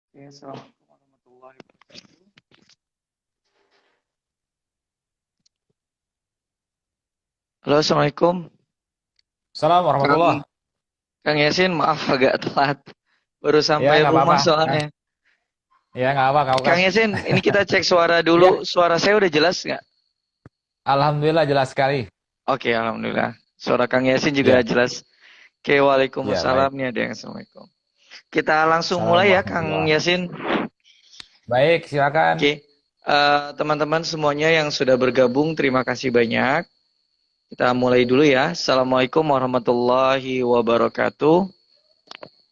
Oke, assalamualaikum warahmatullahi wabarakatuh. Halo, assalamualaikum. Assalamualaikum Kang, warahmatullah. Kang Yasin, maaf agak telat. Baru Ya sampai nggak rumah apa-apa. soalnya. Ya nggak apa kau kan. Kang Yasin, ini kita cek suara dulu. Ya, Suara saya udah jelas nggak? alhamdulillah jelas sekali. Oke, alhamdulillah. Suara Kang Yasin juga Ya, jelas. Oke, ya waalaikumsalam baik. nih ada yang assalamualaikum. Kita langsung mulai Assalamualaikum ya, Kang warahmatullah. Yasin. Baik, silakan. Oke, teman-teman semuanya yang sudah bergabung, terima kasih banyak. Kita mulai dulu ya. Assalamualaikum warahmatullahi wabarakatuh.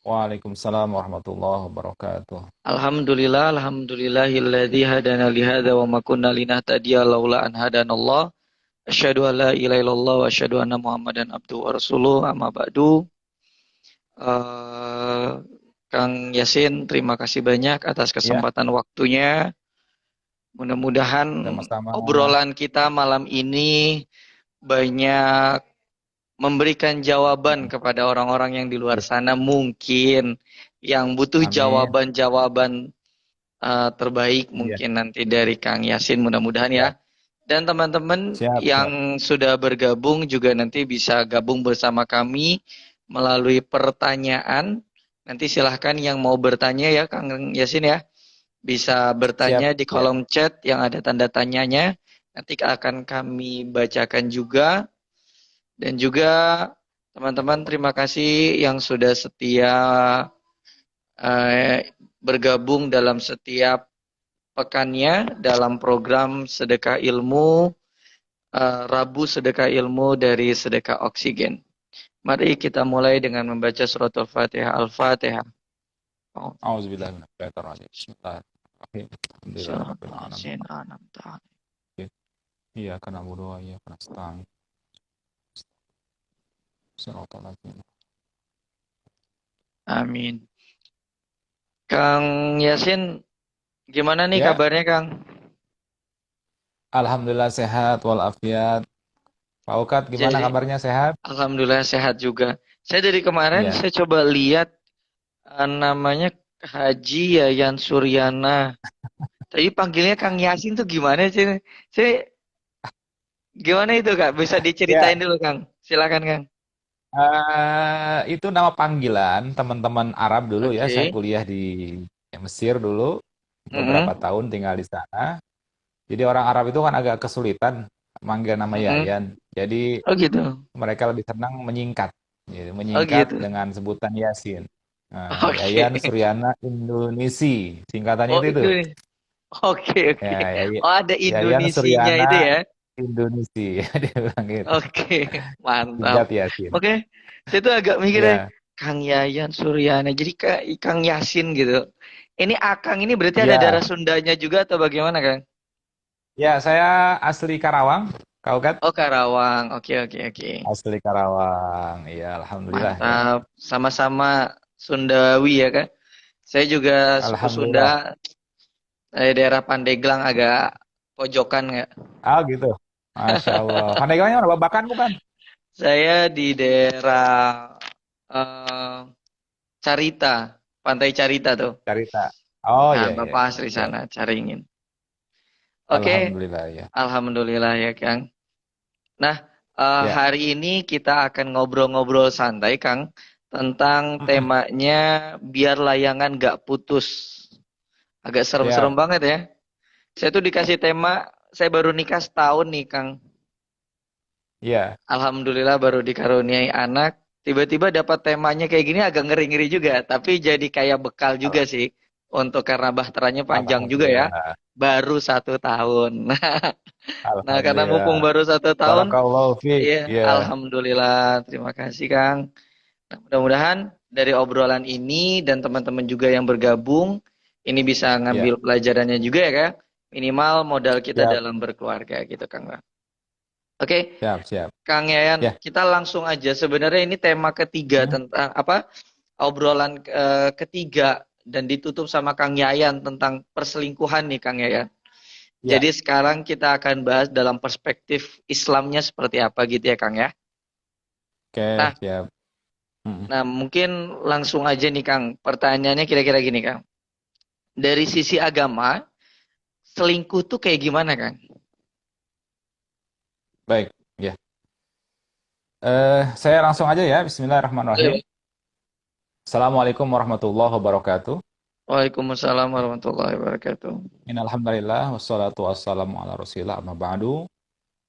Waalaikumsalam warahmatullahi wabarakatuh. Alhamdulillah, alhamdulillahilladzi hadana li hadza wa ma kunna linahtadiya laula an hadanallah. Asyhadu an la ilaha illallah wa asyhadu anna Muhammadan abduhu wa rasuluh. Amma ba'du. Eh, Kang Yasin, terima kasih banyak atas Ya, kesempatan waktunya. Mudah-mudahan sama-sama. obrolan kita malam ini banyak memberikan jawaban kepada orang-orang yang di luar Ya, sana mungkin yang butuh amin. jawaban-jawaban terbaik Iya, mungkin nanti dari Kang Yasin mudah-mudahan ya. ya. Dan teman-teman Siap, siap. yang sudah bergabung juga nanti bisa gabung bersama kami melalui pertanyaan. Nanti silahkan yang mau bertanya ya Kang Yasin ya. Bisa Siap. bertanya di Ya. kolom chat yang ada tanda tanyanya. Nanti akan kami bacakan juga. Dan juga teman-teman terima kasih yang sudah setia bergabung dalam setiap pekannya dalam program Sedekah Ilmu, Rabu Sedekah Ilmu dari Sedekah Oksigen. Mari kita mulai dengan membaca surat Al-Fatihah. Al-Fatihah. Oh, Auzubillahi minasyaitonir rajim. Bismillahirrahmanirrahim. Alhamdulillahirabbil alamin. Iyyaka na'budu wa iyyaka nasta'in. Shiratal ladzina. Amin. Kang Yasin, gimana nih Ya, kabarnya Kang? alhamdulillah sehat walafiat. Pak Ukat gimana Jadi, kabarnya, sehat? alhamdulillah sehat juga. Saya dari kemarin Iya. saya coba lihat namanya Haji Yayan Suryana. Tapi panggilnya Kang Yasin tuh gimana sih? Saya gimana itu Kak? Bisa Ya, diceritain dulu Kang. Silakan Kang. itu nama panggilan teman-teman Arab dulu ya. Saya Oke. kuliah di Mesir dulu beberapa Mm-mm. tahun tinggal di sana. Jadi orang Arab itu kan agak kesulitan manggil nama Mm-mm. Yayan. Jadi Oh gitu. mereka lebih senang menyingkat, gitu. Oh Menyingkat gitu. dengan sebutan Yasin. Nah, Oke. Yayan Suryana Indonesi, singkatannya Oh itu. itu. Oke Ya, oke. Oh ada Yayan Indonesinya Suryana itu ya. Indonesi, dia bilang gitu. Oke. Mantap. Singkat Yasin. Oke. Saya tuh agak mikir ya. Ya, Kang Yayan Suryana. Jadi kayak Kang Yasin gitu. Ini Akang ini berarti ada darah ya, Sundanya juga atau bagaimana Kang? ya. Saya asli Karawang, kau kan? Oh Karawang. Oke oke oke. Asli Karawang. Iya, alhamdulillah ya. Mantap. Sama-sama Sundawi ya kan? Saya juga suku Alhamdulillah. Sunda, daerah Pandeglang agak pojokan nggak? Ah, gitu. Masya Allah. Pandegalnya mana? Babakan bukan? Saya di daerah eh, Carita, Pantai Carita tuh. Carita. Oh, Nah, iya, iya, Bapak iya. asli Siap. sana, Caringin. Oke, Alhamdulillah ya. alhamdulillah ya Kang. Nah, Ya, Hari ini kita akan ngobrol-ngobrol santai, Kang, tentang mm-mm. temanya biar layangan nggak putus. Agak serem-serem Siap. banget ya. Saya tuh dikasih tema, saya baru nikah setahun nih, Kang. Ya, Alhamdulillah baru dikaruniai anak. Tiba-tiba dapat temanya kayak gini agak ngeri-ngeri juga. Tapi jadi kayak bekal juga Al- sih. Untuk karena bahteranya panjang juga ya. Alhamdulillah. Baru 1 tahun. Nah, karena mumpung Alhamdulillah. baru 1 tahun, Barakallahu fiik. iya, Ya, Alhamdulillah. Terima kasih, Kang. Nah, mudah-mudahan dari obrolan ini dan teman-teman juga yang bergabung, ini bisa ya, ngambil pelajarannya juga ya, Kang. Minimal modal kita siap, dalam berkeluarga gitu, Kang. Oke, siap, siap. Kang Yayan, Ya, kita langsung aja. Sebenarnya ini tema ketiga hmm, tentang apa? Obrolan ketiga dan ditutup sama Kang Yayan tentang perselingkuhan nih, Kang Yayan. ya. Jadi sekarang kita akan bahas dalam perspektif Islamnya seperti apa gitu ya, Kang ya. Oke, Nah, siap. Mm. nah, mungkin langsung aja nih, Kang. Pertanyaannya kira-kira gini, Kang. Dari sisi agama, selingkuh tuh kayak gimana, Kang? Baik, ya. Saya langsung aja ya. Bismillahirrahmanirrahim. Boleh. Assalamualaikum warahmatullahi wabarakatuh. Waalaikumsalam warahmatullahi wabarakatuh. Innalhamdulillah wassalatu wassalamu ala Rasulillah amma ba'du.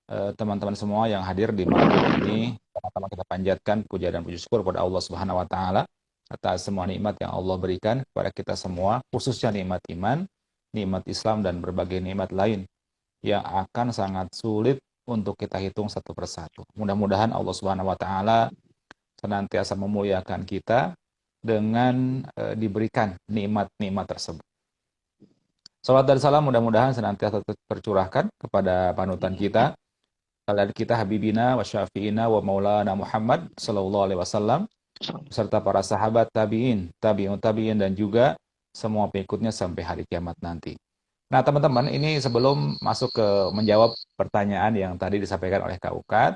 Teman-teman semua yang hadir di malam hari ini, pertama kita panjatkan puja dan puji syukur kepada Allah Subhanahu wa taala atas semua nikmat yang Allah berikan kepada kita semua, khususnya nikmat iman, nikmat Islam dan berbagai nikmat lain yang akan sangat sulit untuk kita hitung satu persatu. Mudah-mudahan Allah Subhanahu wa taala senantiasa memuliakan kita dengan diberikan nikmat-nikmat tersebut. Salat dan salam mudah-mudahan senantiasa tercurahkan kepada panutan kita, kalian kita Habibina wa Syafi'ina wa Maulana Muhammad Sallallahu Alaihi Wasallam serta para sahabat tabi'in, tabi'un tabi'in dan juga semua pengikutnya sampai hari kiamat nanti. Nah teman-teman, ini sebelum masuk ke menjawab pertanyaan yang tadi disampaikan oleh Kak Ukat,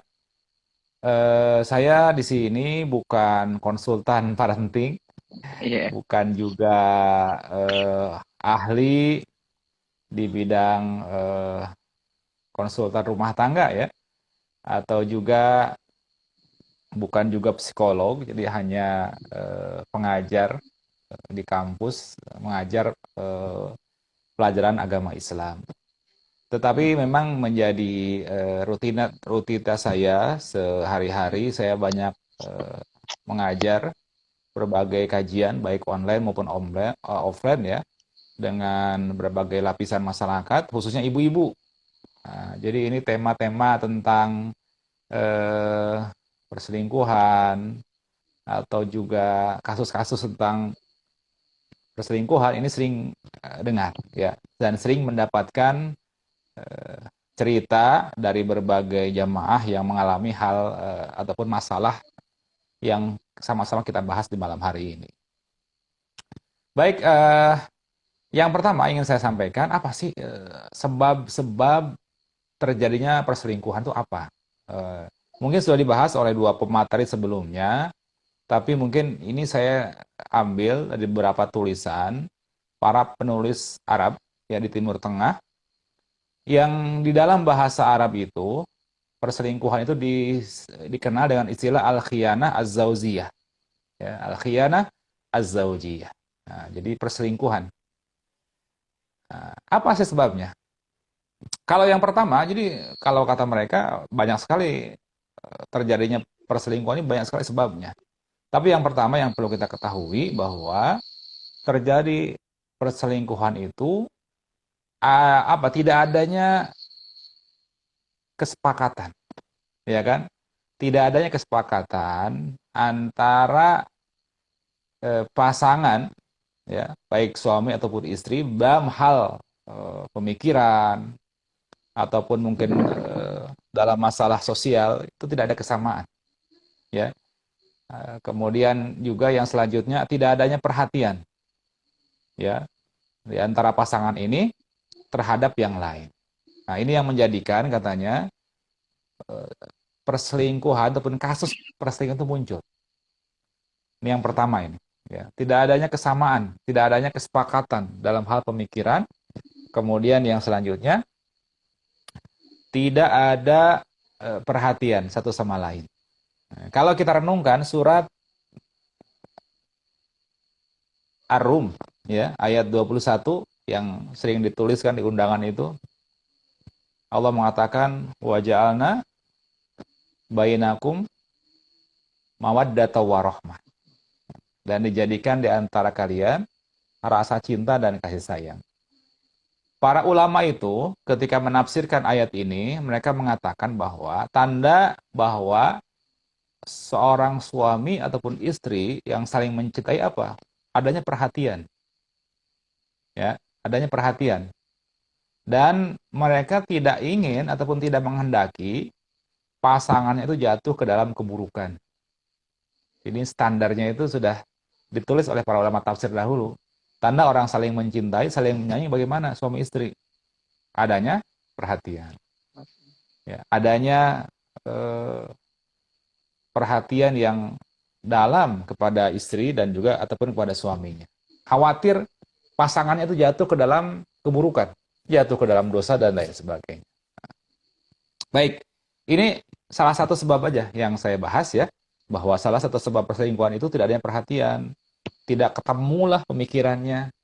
saya di sini bukan konsultan parenting, Iya. bukan juga ahli di bidang konsultan rumah tangga ya, atau juga bukan juga psikolog, jadi hanya pengajar di kampus, mengajar pelajaran agama Islam. Tetapi memang menjadi rutinitas saya sehari-hari, saya banyak mengajar berbagai kajian, baik online maupun offline ya, dengan berbagai lapisan masyarakat, khususnya ibu-ibu. Nah, jadi ini tema-tema tentang eh, perselingkuhan atau juga kasus-kasus tentang perselingkuhan ini sering dengar ya, dan sering mendapatkan eh, cerita dari berbagai jamaah yang mengalami hal ataupun masalah yang sama-sama kita bahas di malam hari ini. Baik, yang pertama ingin saya sampaikan apa sih sebab-sebab terjadinya perselingkuhan itu apa? Eh, Mungkin sudah dibahas oleh dua pemateri sebelumnya, tapi mungkin ini saya ambil dari beberapa tulisan para penulis Arab ya di Timur Tengah yang di dalam bahasa Arab itu perselingkuhan itu dikenal dengan istilah al-khiyanah az-zaujiyah. Ya, al-khiyanah az-zaujiyah. Nah, jadi perselingkuhan. Nah, apa sih sebabnya? Kalau yang pertama, jadi kalau kata mereka banyak sekali terjadinya perselingkuhan ini banyak sekali sebabnya. Tapi yang pertama yang perlu kita ketahui bahwa terjadi perselingkuhan itu apa tidak adanya kesepakatan, ya kan? Tidak adanya kesepakatan antara pasangan ya, baik suami ataupun istri dalam hal pemikiran ataupun mungkin dalam masalah sosial itu tidak ada kesamaan, ya. Kemudian juga yang selanjutnya tidak adanya perhatian, ya, di antara pasangan ini terhadap yang lain. Nah, ini yang menjadikan katanya perselingkuhan ataupun kasus perselingkuhan itu muncul. Ini yang pertama ini. Ya. Tidak adanya kesamaan, tidak adanya kesepakatan dalam hal pemikiran. Kemudian yang selanjutnya, tidak ada perhatian satu sama lain. Nah, kalau kita renungkan surat Ar-Rum ya, ayat 21 yang sering dituliskan di undangan itu, Allah mengatakan wa ja'alna bainakum mawaddata warahmah, dan dijadikan di antara kalian rasa cinta dan kasih sayang. Para ulama itu ketika menafsirkan ayat ini, mereka mengatakan bahwa tanda bahwa seorang suami ataupun istri yang saling mencintai apa? Adanya perhatian. Ya, adanya perhatian. Dan mereka tidak ingin ataupun tidak menghendaki pasangannya itu jatuh ke dalam keburukan. Ini standarnya itu sudah ditulis oleh para ulama tafsir dahulu. Tanda orang saling mencintai, saling menyayangi bagaimana suami istri? Adanya perhatian. Ya, adanya perhatian yang dalam kepada istri dan juga ataupun kepada suaminya. Khawatir pasangannya itu jatuh ke dalam keburukan, jatuh ke dalam dosa dan lain sebagainya. Baik, ini salah satu sebab aja yang saya bahas ya, bahwa salah satu sebab perselingkuhan itu tidak adanya perhatian, tidak ketemulah pemikirannya.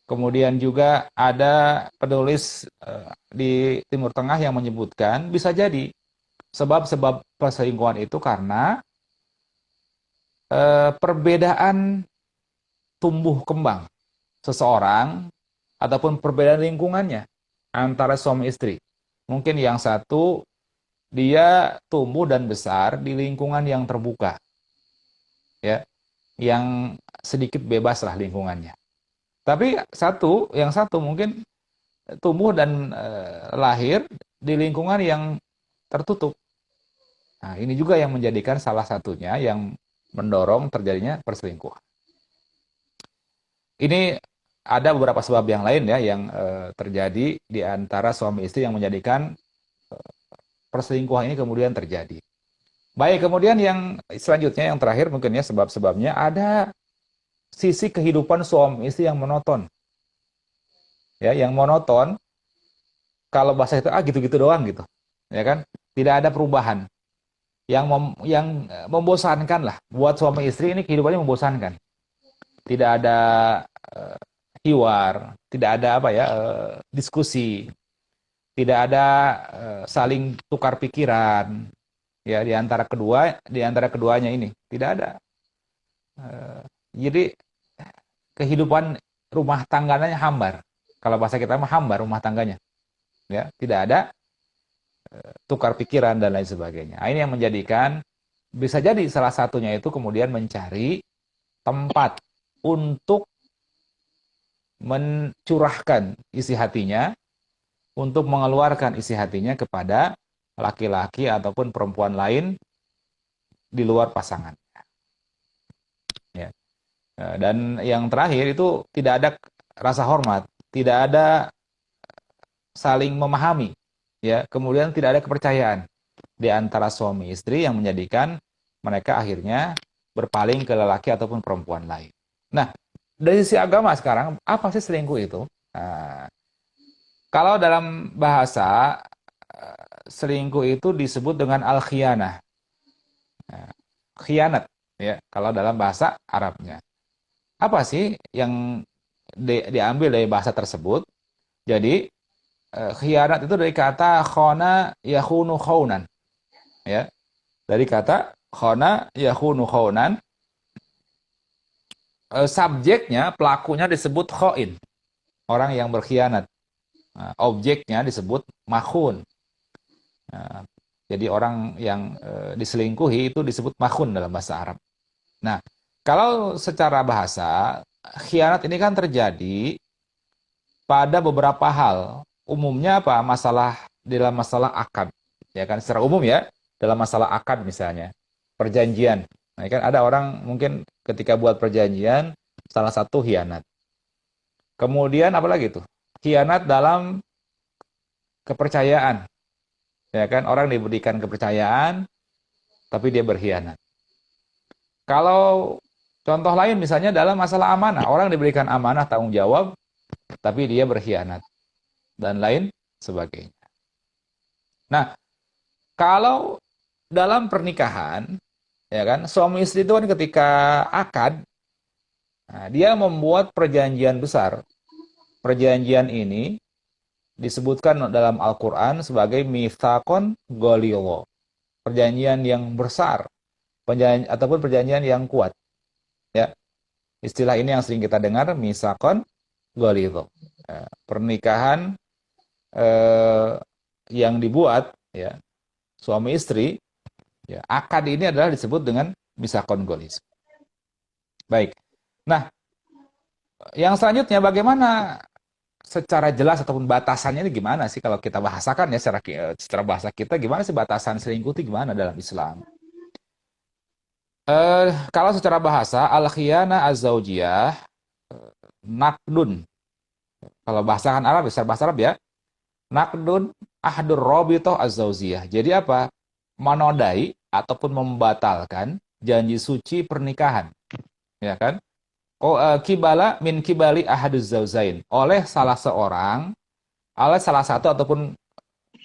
Kemudian juga ada penulis di Timur Tengah yang menyebutkan bisa jadi sebab-sebab perselingkuhan itu karena perbedaan tumbuh kembang seseorang ataupun perbedaan lingkungannya antara suami istri. Mungkin yang satu dia tumbuh dan besar di lingkungan yang terbuka, ya, yang sedikit bebas lah lingkungannya. Tapi yang satu mungkin tumbuh dan lahir di lingkungan yang tertutup. Nah, ini juga yang menjadikan salah satunya yang mendorong terjadinya perselingkuhan. Ini ada beberapa sebab yang lain ya yang terjadi di antara suami istri yang menjadikan perselingkuhan ini kemudian terjadi. Baik, kemudian yang selanjutnya yang terakhir mungkin ya sebab-sebabnya ada sisi kehidupan suami istri yang monoton. Ya, yang monoton kalau bahasa itu gitu-gitu doang gitu. Ya kan? Tidak ada perubahan. Yang membosankan lah buat suami istri ini kehidupannya membosankan. Tidak ada hiwar, tidak ada apa ya diskusi, tidak ada saling tukar pikiran ya di antara keduanya ini tidak ada. Jadi kehidupan rumah tangganya hambar. Kalau bahasa kita mah hambar rumah tangganya. Ya, tidak ada tukar pikiran dan lain sebagainya. Nah, ini yang menjadikan bisa jadi salah satunya itu kemudian mencari tempat untuk mencurahkan isi hatinya, untuk mengeluarkan isi hatinya kepada laki-laki ataupun perempuan lain di luar pasangan. Ya. Dan yang terakhir itu tidak ada rasa hormat, tidak ada saling memahami, ya. Kemudian tidak ada kepercayaan di antara suami istri yang menjadikan mereka akhirnya berpaling ke lelaki ataupun perempuan lain. Nah, dari sisi agama sekarang, apa sih selingkuh itu? Nah, kalau dalam bahasa, selingkuh itu disebut dengan al-khianah. Nah, khianat, ya, kalau dalam bahasa Arabnya. Apa sih yang diambil dari bahasa tersebut? Jadi, khianat itu dari kata khona yakhunu khaunan. Ya, dari kata khona yakhunu khaunan, subjeknya, pelakunya disebut khoin, orang yang berkhianat. Nah, objeknya disebut makhun. Nah, jadi orang yang diselingkuhi itu disebut makhun dalam bahasa Arab. Nah, kalau secara bahasa, khianat ini kan terjadi pada beberapa hal. Umumnya apa? Dalam masalah akad. Ya kan, secara umum ya, dalam masalah akad misalnya. Perjanjian. Nah, kan ada orang mungkin ketika buat perjanjian, salah satu khianat. Kemudian apa lagi tuh? Khianat dalam kepercayaan. Ya kan, orang diberikan kepercayaan, tapi dia berkhianat. Kalau contoh lain misalnya dalam masalah amanah, orang diberikan amanah tanggung jawab, tapi dia berkhianat dan lain sebagainya. Nah, Kalau dalam pernikahan, ya kan, suami istri itu kan ketika akad, nah, dia membuat perjanjian besar. Perjanjian ini disebutkan dalam Al-Quran sebagai mitsaqon ghalidho, perjanjian yang besar, perjanjian ataupun perjanjian yang kuat. Ya, istilah ini yang sering kita dengar, mitsaqon ghalidho. Pernikahan eh, yang dibuat, ya, suami istri, ya, akad ini adalah disebut dengan mitsaqon ghalidho. Baik. Nah, yang selanjutnya bagaimana secara jelas ataupun batasannya ini gimana sih kalau kita bahasakan ya secara bahasa kita, gimana sih batasan selingkuh itu gimana dalam Islam? Kalau secara bahasa al-khiyana az-zaujiyah nakdun. Kalau bahasakan Arab, secara bahasa Arab ya, nakdun ahdur robitoh az-zaujiyah. Jadi apa? Menodai ataupun membatalkan janji suci pernikahan, ya kan? Kibala min kibali ahaduz zauzain, oleh salah satu ataupun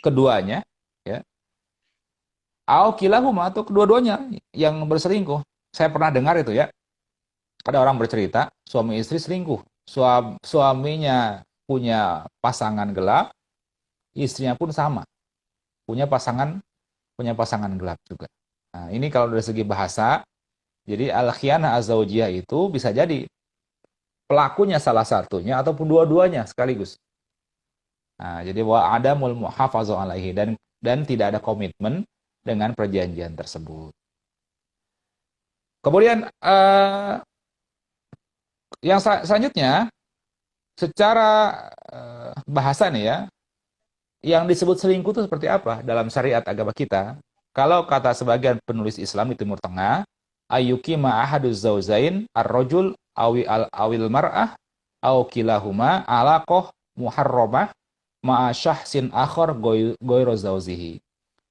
keduanya, ya. Au kilahuma, atau kedua-duanya yang berselingkuh. Saya pernah dengar itu ya, ada orang bercerita suami istri selingkuh. Suaminya punya pasangan gelap, istrinya pun sama, punya pasangan gelap juga. Nah, ini kalau dari segi bahasa, jadi al-khianah az-zaujiyah itu bisa jadi pelakunya salah satunya ataupun dua-duanya sekaligus. Nah, jadi wa adamul muhafazah alaihi, dan tidak ada komitmen dengan perjanjian tersebut. Kemudian yang selanjutnya secara bahasa nih ya, yang disebut selingkuh itu seperti apa dalam syariat agama kita? Kalau kata sebagian penulis Islam di Timur Tengah, ayyuki ma'ahaduz zauzain ar-rajul awil mar'ah au kilahuma alaqah muharramah ma'a syahsin akhar goiro zauzihi.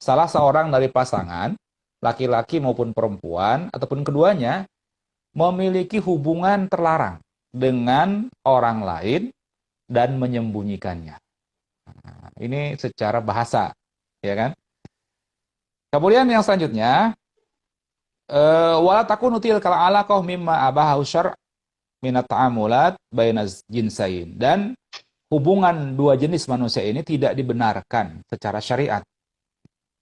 Salah seorang dari pasangan, laki-laki maupun perempuan, ataupun keduanya, memiliki hubungan terlarang dengan orang lain dan menyembunyikannya. Nah, ini secara bahasa, ya kan? Kemudian yang selanjutnya, wala takunu tilkal alaqah mimma abahu syar' minat ta'amulat bainaz jinsain. Dan hubungan dua jenis manusia ini tidak dibenarkan secara syariat.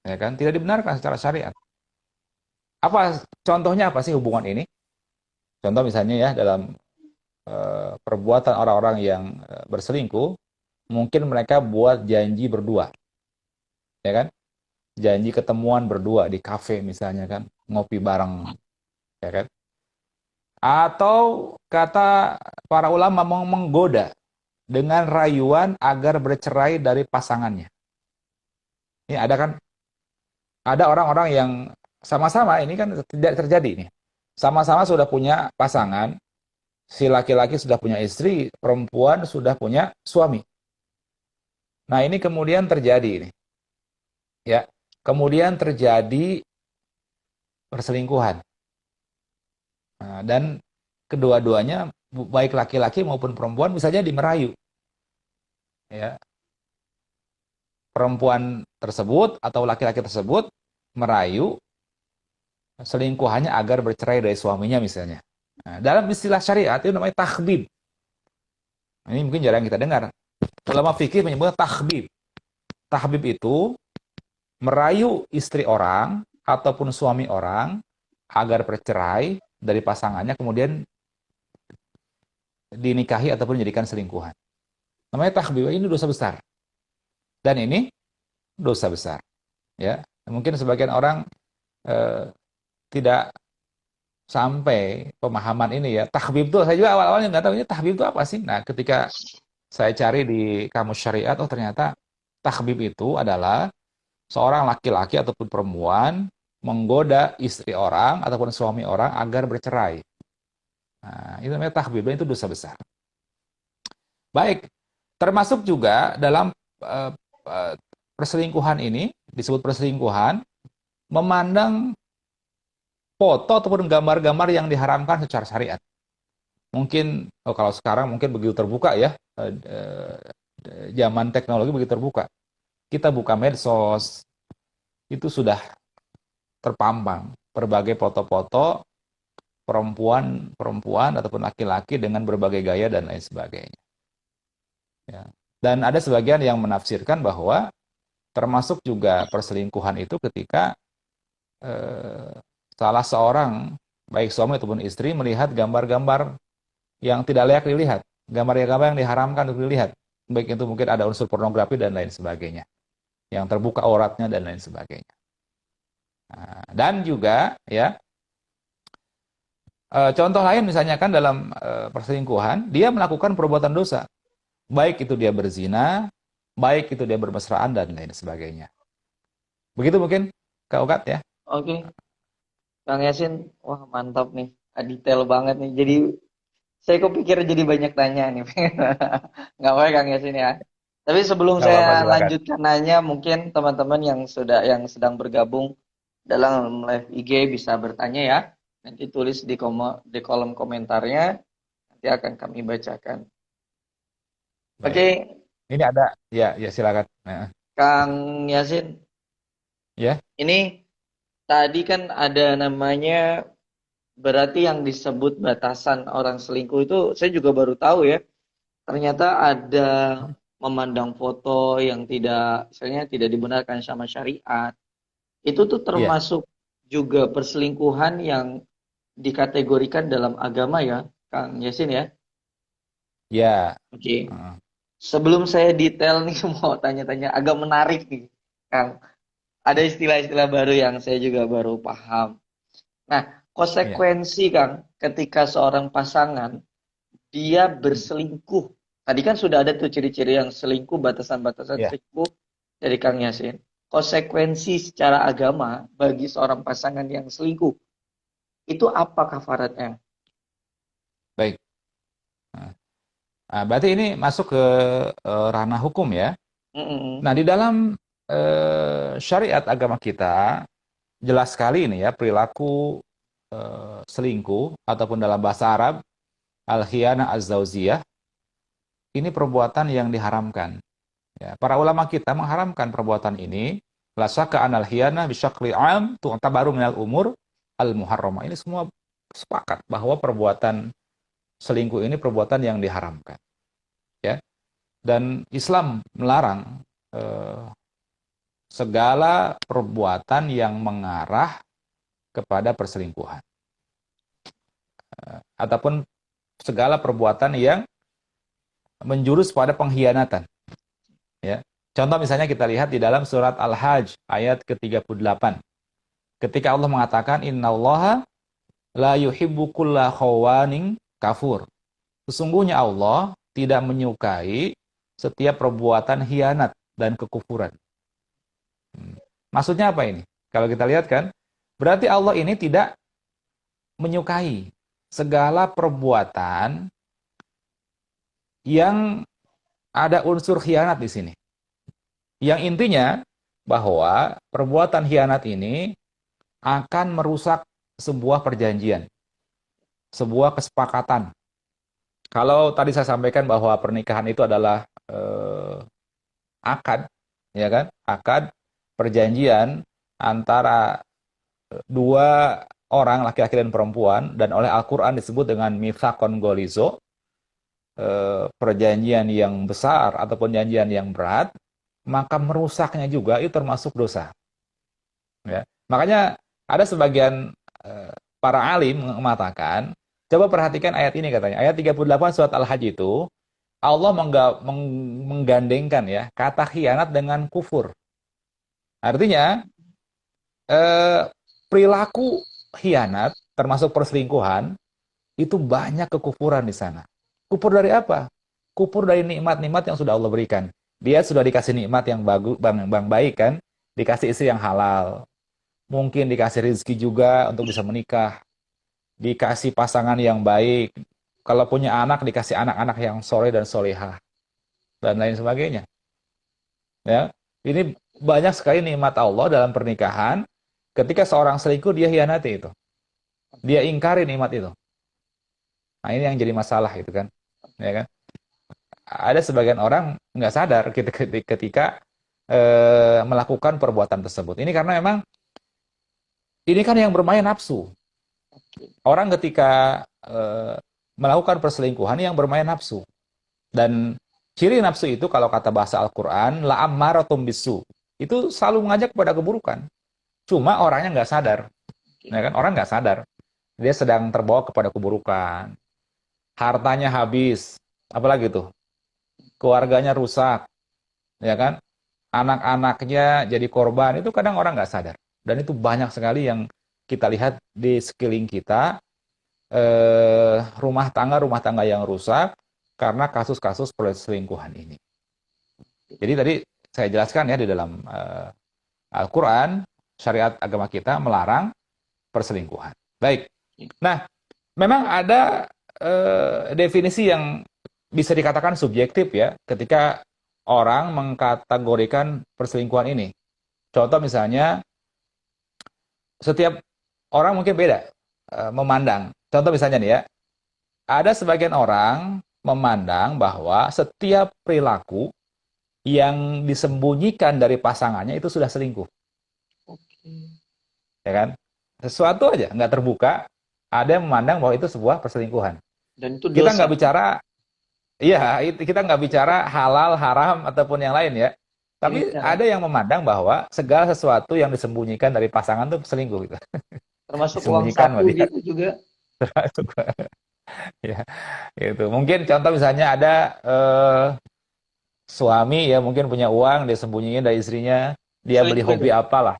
Ya kan? Tidak dibenarkan secara syariat. Apa contohnya, apa sih hubungan ini? Contoh misalnya ya, dalam perbuatan orang-orang yang berselingkuh, mungkin mereka buat janji berdua, ya kan? Janji ketemuan berdua di kafe misalnya kan, ngopi bareng, ya kan? Atau kata para ulama mau menggoda dengan rayuan agar bercerai dari pasangannya. Ini ada kan? Ada orang-orang yang sama-sama, ini kan tidak terjadi nih. Sama-sama sudah punya pasangan, si laki-laki sudah punya istri, perempuan sudah punya suami. Nah, ini kemudian terjadi ini. Ya. Kemudian terjadi perselingkuhan. Nah, dan kedua-duanya baik laki-laki maupun perempuan bisa jadi merayu. Ya. Perempuan tersebut atau laki-laki tersebut merayu selingkuhannya agar bercerai dari suaminya misalnya. Nah, dalam istilah syariat itu namanya takhbib. Ini mungkin jarang kita dengar. Ulama fikih menyebutnya takhbib. Takhbib itu merayu istri orang ataupun suami orang agar bercerai dari pasangannya, kemudian dinikahi ataupun dijadikan selingkuhan. Namanya takhbib. Ini dosa besar. Dan ini dosa besar. Ya, mungkin sebagian orang tidak sampai pemahaman ini ya. Takhbib itu, saya juga awal-awalnya nggak tahu ini takhbib itu apa sih. Nah, ketika saya cari di kamus syariat, oh ternyata takhbib itu adalah seorang laki-laki ataupun perempuan menggoda istri orang ataupun suami orang agar bercerai. Nah, itu namanya takhbib, dan itu dosa besar. Baik, termasuk juga dalam perselingkuhan ini, disebut perselingkuhan, memandang foto ataupun gambar-gambar yang diharamkan secara syariat. Mungkin kalau sekarang mungkin begitu terbuka ya, zaman teknologi begitu terbuka. Kita buka medsos, itu sudah terpampang berbagai foto-foto perempuan ataupun laki-laki dengan berbagai gaya dan lain sebagainya. Ya. Dan ada sebagian yang menafsirkan bahwa termasuk juga perselingkuhan itu ketika eh, salah seorang, baik suami ataupun istri, melihat gambar-gambar yang tidak layak dilihat, gambar-gambar yang diharamkan untuk dilihat, baik itu mungkin ada unsur pornografi dan lain sebagainya, yang terbuka auratnya dan lain sebagainya. Nah, dan juga ya contoh lain misalnya kan dalam perselingkuhan, dia melakukan perbuatan dosa, baik itu dia berzina, baik itu dia bermesraan dan lain sebagainya. Begitu mungkin Kak Ugat ya. Oke, Kang Yasin, wah mantap nih, detail banget nih. Jadi saya kepikir jadi banyak tanya nih. Nggak apa-apa Kang Yasin ya. Tapi sebelum Nggak apa-apa, saya silakan. lanjutkan nanya, mungkin teman-teman yang sedang bergabung dalam live IG bisa bertanya ya. Nanti tulis di kolom komentarnya, nanti akan kami bacakan. Baik. Oke, Ini ada, ya, ya silakan. Nah, Kang Yasin, ya, ini tadi kan ada namanya, berarti yang disebut batasan orang selingkuh itu saya juga baru tahu ya. Ternyata ada memandang foto yang misalnya tidak dibenarkan sama syariat. Itu tuh iya, termasuk juga perselingkuhan yang dikategorikan dalam agama ya, Kang Yasin ya. ya. Oke. Heeh. Sebelum saya detail nih mau tanya-tanya agak menarik nih, Kang. Ada istilah-istilah baru yang saya juga baru paham. Nah, Iya. konsekuensi Kang, ketika seorang pasangan dia berselingkuh. Tadi kan sudah ada tuh ciri-ciri yang selingkuh, batasan-batasan Iya. selingkuh dari Kang Yasin. Konsekuensi secara agama bagi seorang pasangan yang selingkuh, itu apa kafaratnya? Baik. Nah, berarti ini masuk ke ranah hukum ya. Mm-mm. Nah, di dalam syariat agama kita jelas sekali ini ya perilaku selingkuh ataupun dalam bahasa Arab al-khiyanah az-zaujiyah ini perbuatan yang diharamkan. Ya, para ulama kita mengharamkan perbuatan ini. La syakka anal khiyanah bisyakli am tu'tabaru minal umur al-muharramah. Ini semua sepakat bahwa perbuatan selingkuh ini perbuatan yang diharamkan. Ya. Dan Islam melarang eh, segala perbuatan yang mengarah kepada perselingkuhan ataupun segala perbuatan yang menjurus pada pengkhianatan ya. Contoh misalnya kita lihat di dalam surat Al-Hajj ayat ke-38 ketika Allah mengatakan innallaha la yuhibbu kulla khawanin kafur. Sesungguhnya Allah tidak menyukai setiap perbuatan khianat dan kekufuran. Maksudnya apa ini? Kalau kita lihat kan, berarti Allah ini tidak menyukai segala perbuatan yang ada unsur khianat di sini. Yang intinya bahwa perbuatan khianat ini akan merusak sebuah perjanjian, sebuah kesepakatan. Kalau tadi saya sampaikan bahwa pernikahan itu adalah akad, ya kan? Akad perjanjian antara dua orang laki-laki dan perempuan dan oleh Al-Qur'an disebut dengan mitsaqon golizo, perjanjian yang besar ataupun janjian yang berat, maka merusaknya juga itu termasuk dosa. Ya. Makanya ada sebagian para alim mengatakan, coba perhatikan ayat ini katanya, ayat 38 surat Al-Hajj itu, Allah menggandengkan ya kata khianat dengan kufur. Artinya eh, perilaku khianat termasuk perselingkuhan itu banyak kekufuran di sana. Kufur dari apa? Kufur dari nikmat-nikmat yang sudah Allah berikan. Dia sudah dikasih nikmat yang bagus, bang baik kan, dikasih istri yang halal, mungkin dikasih rezeki juga untuk bisa menikah, dikasih pasangan yang baik, kalau punya anak dikasih anak-anak yang soleh dan solehah dan lain sebagainya. Ya, ini banyak sekali nikmat Allah dalam pernikahan. Ketika seorang selingkuh dia hianati itu, dia ingkari nikmat itu. Nah ini yang jadi masalah itu kan, ya kan? Ada sebagian orang nggak sadar ketika melakukan perbuatan tersebut. Ini karena memang ini kan yang bermain nafsu. Orang ketika melakukan perselingkuhan yang bermain nafsu. Dan ciri nafsu itu kalau kata bahasa Al-Quran, la'ammaratum bisu. Itu selalu mengajak kepada keburukan. Cuma orangnya nggak sadar. Ya kan? Orang nggak sadar. Dia sedang terbawa kepada keburukan. Hartanya habis. Apalagi tuh? Keluarganya rusak. Ya kan? Anak-anaknya jadi korban. Itu kadang orang nggak sadar. Dan itu banyak sekali yang kita lihat di sekeliling kita. Rumah tangga yang rusak karena kasus-kasus perselingkuhan ini. Jadi tadi saya jelaskan ya di dalam Al-Quran, syariat agama kita melarang perselingkuhan. Baik. Nah, memang ada definisi yang bisa dikatakan subjektif ya, ketika orang mengkategorikan perselingkuhan ini. Contoh misalnya, setiap orang mungkin beda memandang. Contoh misalnya nih ya, ada sebagian orang memandang bahwa setiap perilaku yang disembunyikan dari pasangannya itu sudah selingkuh. Ya kan? Sesuatu aja nggak terbuka, ada yang memandang bahwa itu sebuah perselingkuhan. Dan itu Kita dosa. nggak bicara, iya, kita nggak bicara halal, haram ataupun yang lain ya. Tapi ada yang memandang bahwa segala sesuatu yang disembunyikan dari pasangan itu selingkuh gitu. Termasuk uang Disembunyikan saku sama dia. gitu juga. Ya, itu. Mungkin contoh misalnya ada suami ya mungkin punya uang, dia sembunyiin dari istrinya, dia beli Selingkuh hobi itu. apalah.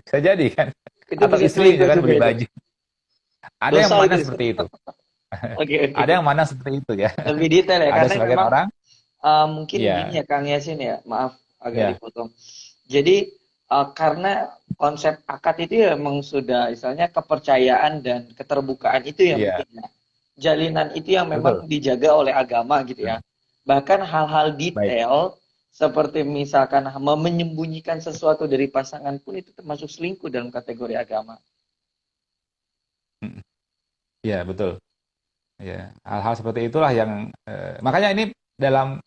Bisa jadi kan. Itu Atau bisa istri selingkuh juga kan juga beli itu. baju. Ada yang Dosa itu. mana seperti itu. Oke, oke. Ada yang mana seperti itu ya. Lebih detail ya, Ada karena sebagian memang orang, mungkin gini ya, ya Kang Yasin ya, maaf agak ya, dipotong. Jadi karena konsep akad itu ya memang sudah misalnya kepercayaan dan keterbukaan itu yang iya, penting ya. Jalinan itu yang betul. memang dijaga oleh agama gitu ya. Bahkan hal-hal Baik. detail seperti misalkan menyembunyikan sesuatu dari pasangan pun itu termasuk selingkuh dalam kategori agama. Mm, iya, betul. Ya, hal-hal seperti itulah yang makanya ini dalam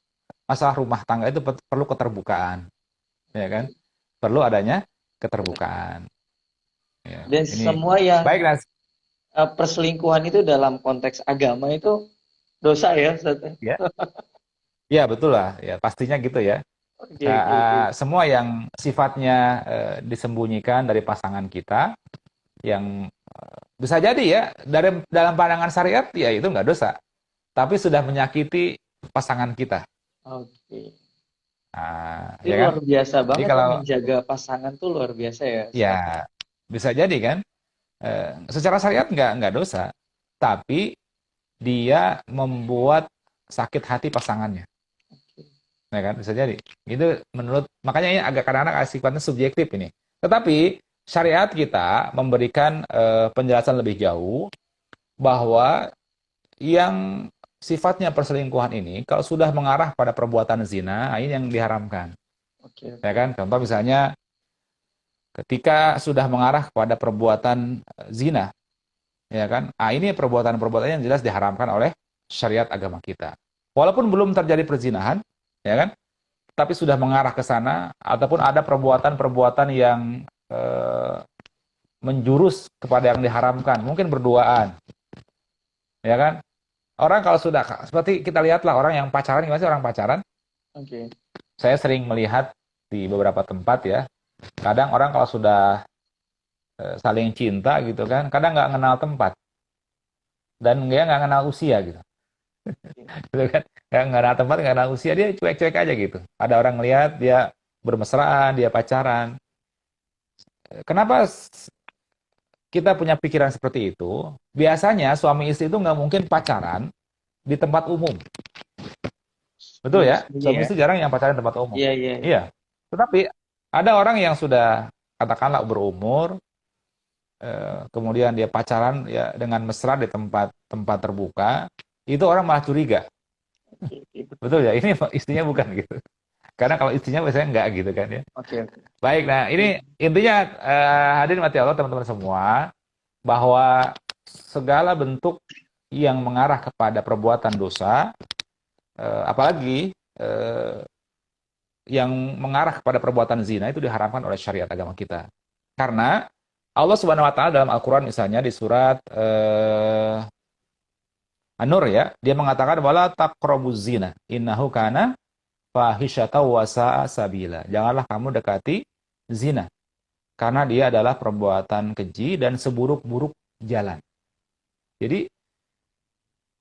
masalah rumah tangga itu perlu keterbukaan, ya kan? Perlu adanya keterbukaan. Ya, Dan ini semua yang baik Nas. perselingkuhan itu dalam konteks agama itu dosa ya, Ustaz? Ya, ya betul lah. Ya pastinya gitu ya. Oke, oke, oke. Semua yang sifatnya disembunyikan dari pasangan kita, yang bisa jadi ya dari dalam pandangan syariat ya itu nggak dosa, tapi sudah menyakiti pasangan kita. Oke. Itu Ya kan? luar biasa Jadi banget ya, kalau menjaga pasangan tuh luar biasa ya, Ustaz. ya bisa jadi kan, secara syariat nggak dosa, tapi dia membuat sakit hati pasangannya, ya kan? Bisa jadi. Itu menurut makanya ini agak kadang-kadang sifatnya subjektif ini. Tetapi syariat kita memberikan penjelasan lebih jauh bahwa yang sifatnya perselingkuhan ini kalau sudah mengarah pada perbuatan zina, ini yang diharamkan. Oke, Ya oke. kan? Contoh misalnya ketika sudah mengarah kepada perbuatan zina, ya kan? Ini perbuatan-perbuatan yang jelas diharamkan oleh syariat agama kita. Walaupun belum terjadi perzinahan, ya kan? Tapi sudah mengarah ke sana ataupun ada perbuatan-perbuatan yang eh, menjurus kepada yang diharamkan, mungkin berduaan, ya kan? Orang kalau sudah seperti kita lihatlah orang yang pacaran, gimana sih orang pacaran? Oke. Saya sering melihat di beberapa tempat ya. Kadang orang kalau sudah saling cinta gitu kan, kadang nggak kenal tempat dan dia nggak kenal usia gitu. Gitu kan? Nggak kenal tempat, nggak kenal usia, dia cuek-cuek aja gitu. Ada orang lihat dia bermesraan, dia pacaran. Kenapa kita punya pikiran seperti itu? Biasanya suami istri itu nggak mungkin pacaran di tempat umum. Betul ya? Sembunyi-sembunyi Suami ya. istri jarang yang pacaran di tempat umum. Iya, iya, iya. Iya. Tetapi ada orang yang sudah katakanlah berumur, kemudian dia pacaran ya dengan mesra di tempat terbuka, itu orang malah curiga. Oke, oke, betul. Betul ya? Ini istrinya bukan gitu. Karena kalau istrinya biasanya enggak gitu kan ya. Oke, oke. Baik, nah ini intinya hadirin mati Allah teman-teman semua, bahwa segala bentuk yang mengarah kepada perbuatan dosa, apalagi yang mengarah kepada perbuatan zina itu diharamkan oleh syariat agama kita. Karena Allah Subhanahu wa taala dalam Al-Qur'an misalnya di surat An-Nur ya, dia mengatakan wala taqrabuz zina innahu kana fahisyata wa sa'a sabila. Janganlah kamu dekati zina karena dia adalah perbuatan keji dan seburuk-buruk jalan. Jadi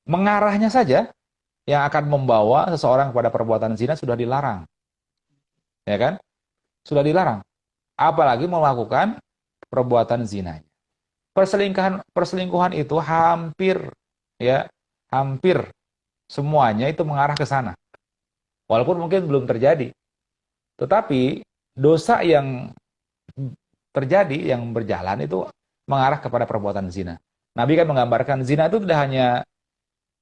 mengarahnya saja yang akan membawa seseorang kepada perbuatan zina sudah dilarang. Ya kan? Sudah dilarang. Apalagi melakukan perbuatan zina. Perselingkuhan itu hampir semuanya itu mengarah ke sana. Walaupun mungkin belum terjadi. Tetapi dosa yang terjadi, yang berjalan itu mengarah kepada perbuatan zina. Nabi kan menggambarkan zina itu tidak hanya,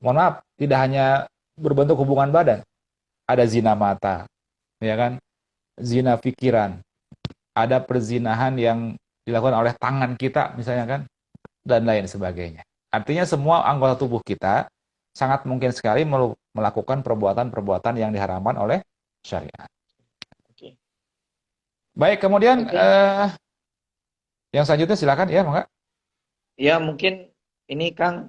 mohon maaf, tidak hanya berbentuk hubungan badan. Ada zina mata, ya kan? Zina pikiran. Ada perzinahan yang dilakukan oleh tangan kita misalnya kan, dan lain sebagainya. Artinya semua anggota tubuh kita sangat mungkin sekali melakukan perbuatan-perbuatan yang diharamkan oleh syariat. Oke. Baik, kemudian yang selanjutnya silakan ya, Mangga. Ya, mungkin ini Kang,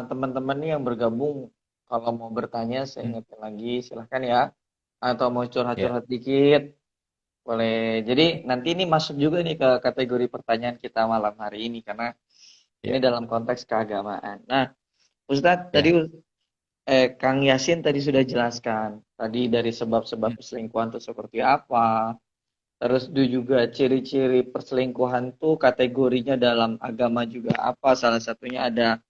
teman-teman nih yang bergabung, kalau mau bertanya saya ingatkan lagi, silahkan ya. Atau mau curhat-curhat dikit, boleh. Jadi nanti ini masuk juga nih ke kategori pertanyaan kita malam hari ini, karena ini dalam konteks keagamaan. Nah, Ustadz, tadi Kang Yasin tadi sudah jelaskan, tadi dari sebab-sebab perselingkuhan itu seperti apa, terus juga ciri-ciri perselingkuhan tuh kategorinya dalam agama juga apa, salah satunya ada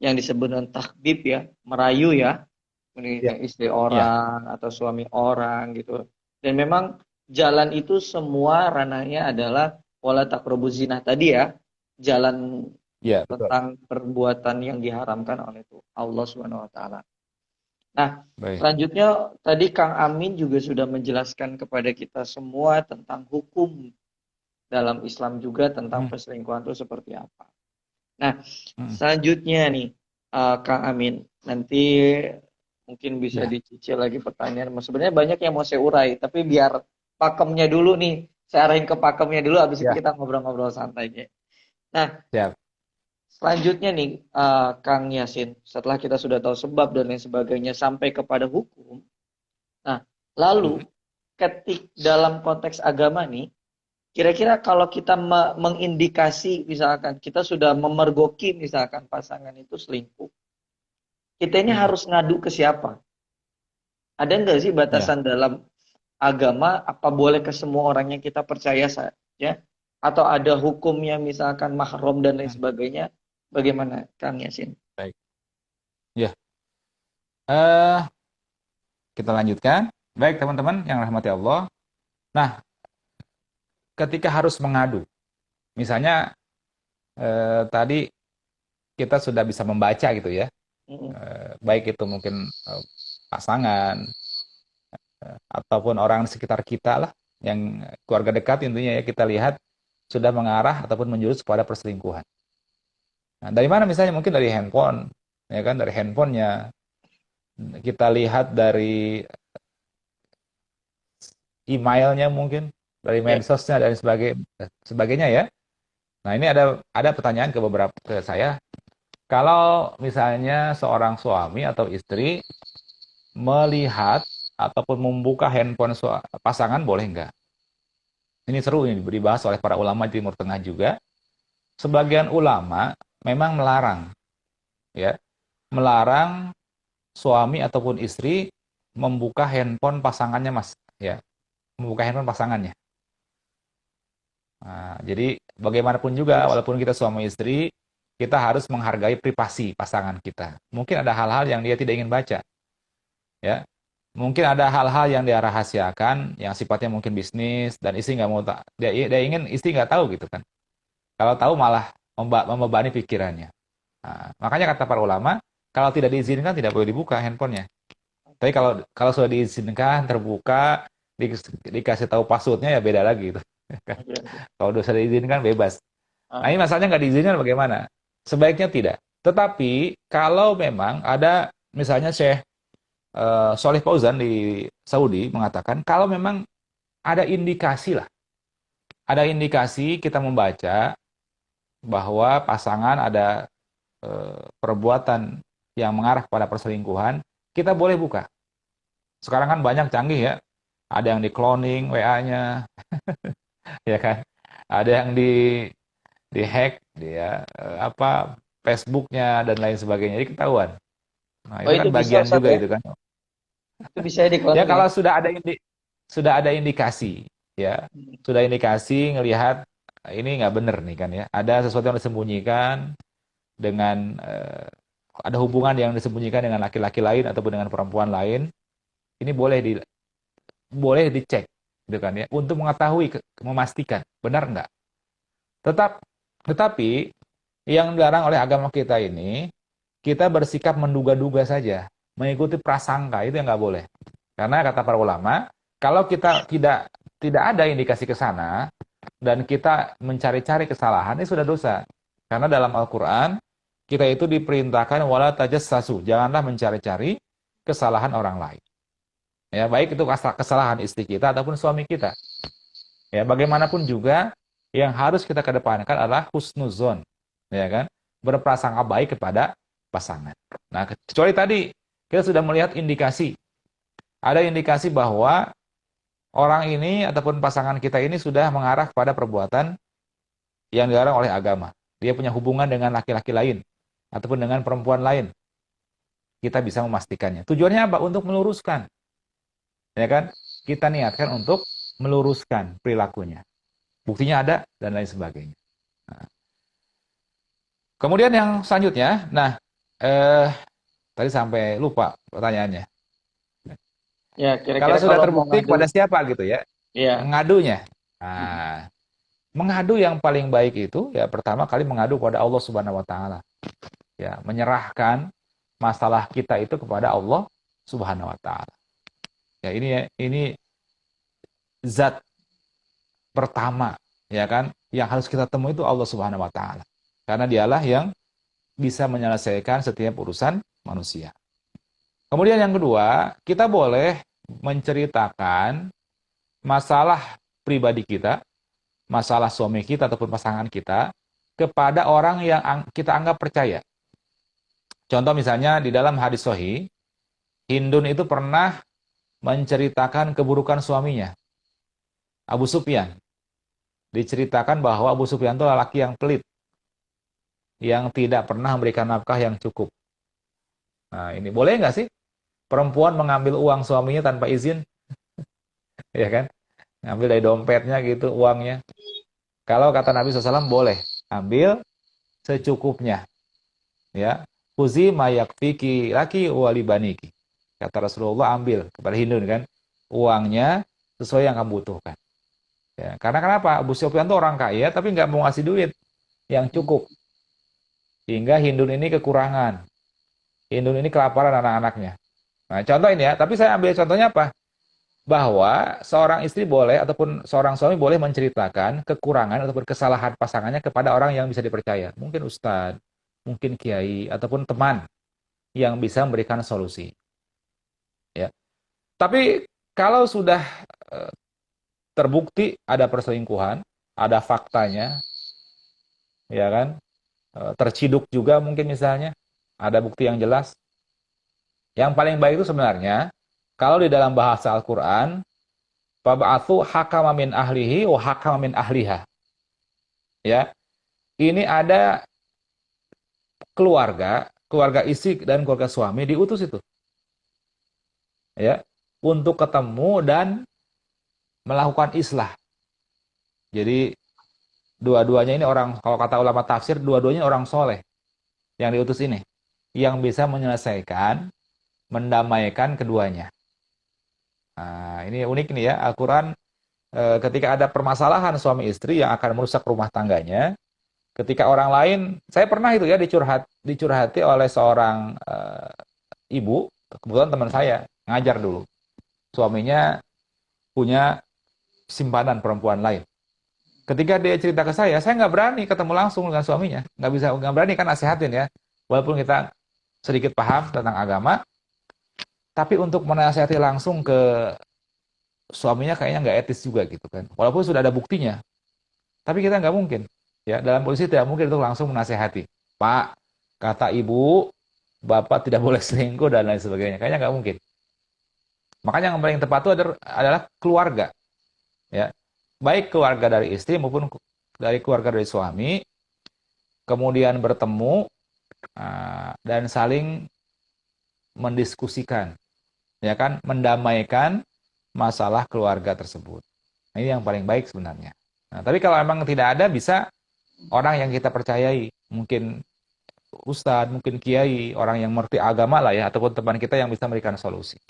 yang disebut dengan takbib ya, merayu ya, menikah istri orang atau suami orang gitu. Dan memang jalan itu semua ranahnya adalah wala taqrabu zina tadi ya, jalan tentang perbuatan yang diharamkan oleh Allah Subhanahu wa taala. Nah, selanjutnya tadi Kang Amin juga sudah menjelaskan kepada kita semua tentang hukum dalam Islam juga tentang perselingkuhan itu seperti apa. Nah, selanjutnya nih Kang Amin, nanti mungkin bisa dicicil lagi pertanyaan. Sebenarnya banyak yang mau saya urai, tapi biar pakemnya dulu nih, saya arahin ke pakemnya dulu, habis itu kita ngobrol-ngobrol santai. Nah, selanjutnya nih Kang Yasin, setelah kita sudah tahu sebab dan lain sebagainya sampai kepada hukum. Nah, lalu dalam konteks agama nih, kira-kira kalau kita mengindikasi misalkan kita sudah memergoki misalkan pasangan itu selingkuh, kita ini harus ngadu ke siapa? Ada nggak sih batasan dalam agama, apa boleh ke semua orang yang kita percaya saja? Atau ada hukumnya misalkan mahram dan lain sebagainya? Bagaimana Kang Yasin? Baik. Ya. Kita lanjutkan. Baik teman-teman yang rahmati Allah. Nah, ketika harus mengadu, misalnya tadi kita sudah bisa membaca gitu ya, baik itu mungkin pasangan ataupun orang di sekitar kita lah, yang keluarga dekat intinya ya, kita lihat sudah mengarah ataupun menjurus kepada perselingkuhan. Nah, dari mana misalnya? Mungkin dari handphone, ya kan, dari handphonenya. Kita lihat dari emailnya mungkin, dari medsosnya dan sebagainya ya. Nah, ini ada pertanyaan ke saya. Kalau misalnya seorang suami atau istri melihat ataupun membuka handphone pasangan, boleh nggak? Ini seru, ini dibahas oleh para ulama di Timur Tengah juga. Sebagian ulama memang melarang suami ataupun istri membuka handphone pasangannya, membuka handphone pasangannya. Nah, jadi bagaimanapun juga, walaupun kita suami istri, kita harus menghargai privasi pasangan kita. Mungkin ada hal-hal yang dia tidak ingin baca, ya. Mungkin ada hal-hal yang dia rahasiakan, yang sifatnya mungkin bisnis, dan istri nggak mau, dia ingin istri nggak tahu gitu kan. Kalau tahu malah membebani pikirannya. Nah, makanya kata para ulama, kalau tidak diizinkan tidak boleh dibuka handphonenya. Tapi kalau sudah diizinkan, terbuka, dikasih tahu passwordnya, ya beda lagi gitu. Kalau sudah diizinkan bebas. Nah, ini masalahnya nggak diizinkan bagaimana? Sebaiknya tidak. Tetapi kalau memang ada, misalnya Syekh Sholih Fauzan di Saudi mengatakan, kalau memang ada indikasi lah. Ada indikasi kita membaca bahwa pasangan ada perbuatan yang mengarah pada perselingkuhan, kita boleh buka. Sekarang kan banyak canggih ya. Ada yang di cloning WA-nya, ya kan? Ada yang di hack dia Facebook-nya dan lain sebagainya. Jadi ketahuan. Nah, Oh itu kan itu bisa bagian Ustaz juga ya? itu kan. Itu bisa di Ya cloning ya? kalau sudah ada indikasi, ya sudah indikasi ngelihat ini nggak bener nih kan ya. Ada sesuatu yang disembunyikan dengan ada hubungan yang disembunyikan dengan laki-laki lain ataupun dengan perempuan lain. Ini boleh dicek, gitu kan ya, untuk mengetahui, memastikan benar nggak. Tetapi yang dilarang oleh agama kita ini, kita bersikap menduga-duga saja, mengikuti prasangka, itu yang nggak boleh. Karena kata para ulama, kalau kita tidak ada indikasi ke sana dan kita mencari-cari kesalahan, ini sudah dosa. Karena dalam Al-Qur'an kita itu diperintahkan wala tajassasu, janganlah mencari-cari kesalahan orang lain. Ya, baik itu kesalahan istri kita ataupun suami kita. Ya, bagaimanapun juga yang harus kita kedepankan adalah husnuzon, ya kan? Berprasangka baik kepada pasangan. Nah, kecuali tadi kita sudah melihat indikasi, ada indikasi bahwa orang ini ataupun pasangan kita ini sudah mengarah pada perbuatan yang dilarang oleh agama. Dia punya hubungan dengan laki-laki lain ataupun dengan perempuan lain. Kita bisa memastikannya. Tujuannya apa? Untuk meluruskan, ya kan? Kita niatkan untuk meluruskan perilakunya. Buktinya ada dan lain sebagainya. Nah, kemudian yang selanjutnya, tadi sampai lupa pertanyaannya. Ya, Kalau kira-kira sudah kalau mau terbukti ngadu, kepada siapa gitu ya, ya, ngadunya. Nah, mengadu yang paling baik itu ya pertama kali mengadu kepada Allah Subhanahu wa taala. Ya, menyerahkan masalah kita itu kepada Allah Subhanahu wa taala. Ya, ini zat pertama, ya kan, yang harus kita temui itu Allah Subhanahu wa taala. Karena dialah yang bisa menyelesaikan setiap urusan manusia. Kemudian yang kedua, kita boleh menceritakan masalah pribadi kita, masalah suami kita ataupun pasangan kita kepada orang yang kita anggap percaya. Contoh misalnya di dalam hadis sahih, Hindun itu pernah menceritakan keburukan suaminya, Abu Sufyan. Diceritakan bahwa Abu Sufyan itu lelaki yang pelit, yang tidak pernah memberikan nafkah yang cukup. Nah, ini boleh nggak sih perempuan mengambil uang suaminya tanpa izin? Ya kan? Ngambil dari dompetnya gitu uangnya. Kalau kata Nabi SAW boleh, ambil secukupnya. Ya, Kuzi mayak fiki laki wali baniki. Kata Rasulullah, ambil kepada Hindun kan uangnya sesuai yang kamu butuhkan. Ya, karena kenapa? Abu Sufyan itu orang kaya tapi nggak mau ngasih duit yang cukup. Hingga Hindun ini kekurangan. Hindun ini kelaparan anak-anaknya. Nah, contoh ini ya, tapi saya ambil contohnya apa? Bahwa seorang istri boleh ataupun seorang suami boleh menceritakan kekurangan ataupun kesalahan pasangannya kepada orang yang bisa dipercaya. Mungkin ustadz, mungkin kiai, ataupun teman yang bisa memberikan solusi. Ya. Tapi kalau sudah terbukti ada perselingkuhan, ada faktanya, ya kan, terciduk juga mungkin misalnya, ada bukti yang jelas. Yang paling baik itu sebenarnya, kalau di dalam bahasa Al-Quran, Fab'athu hakama min ahlihi wa hakama min ahliha. Ya, ini ada keluarga istri dan keluarga suami diutus itu. Ya, untuk ketemu dan melakukan islah. Jadi dua-duanya ini orang, kalau kata ulama tafsir, dua-duanya orang soleh yang diutus ini, yang bisa menyelesaikan, mendamaikan keduanya. Nah, ini unik nih ya, Al-Quran ketika ada permasalahan suami istri yang akan merusak rumah tangganya, ketika orang lain, saya pernah itu ya dicurhati oleh seorang ibu, kebetulan teman saya, ngajar dulu. Suaminya punya simpanan perempuan lain. Ketika dia cerita ke saya nggak berani ketemu langsung dengan suaminya, nggak berani kan nasihatin ya, walaupun kita sedikit paham tentang agama, tapi untuk menasihati langsung ke suaminya kayaknya nggak etis juga gitu kan. Walaupun sudah ada buktinya, tapi kita nggak mungkin. Ya, dalam posisi tidak mungkin untuk langsung menasehati. Pak, kata ibu, bapak tidak boleh selingkuh dan lain sebagainya. Kayaknya nggak mungkin. Makanya yang paling tepat itu adalah keluarga. Ya, baik keluarga dari istri maupun dari keluarga dari suami, kemudian bertemu dan saling mendiskusikan, ya kan, mendamaikan masalah keluarga tersebut. Nah, ini yang paling baik sebenarnya. Nah, tapi kalau emang tidak ada, bisa orang yang kita percayai, mungkin ustadz, mungkin kiai, orang yang mengerti agama lah ya, ataupun teman kita yang bisa memberikan solusi.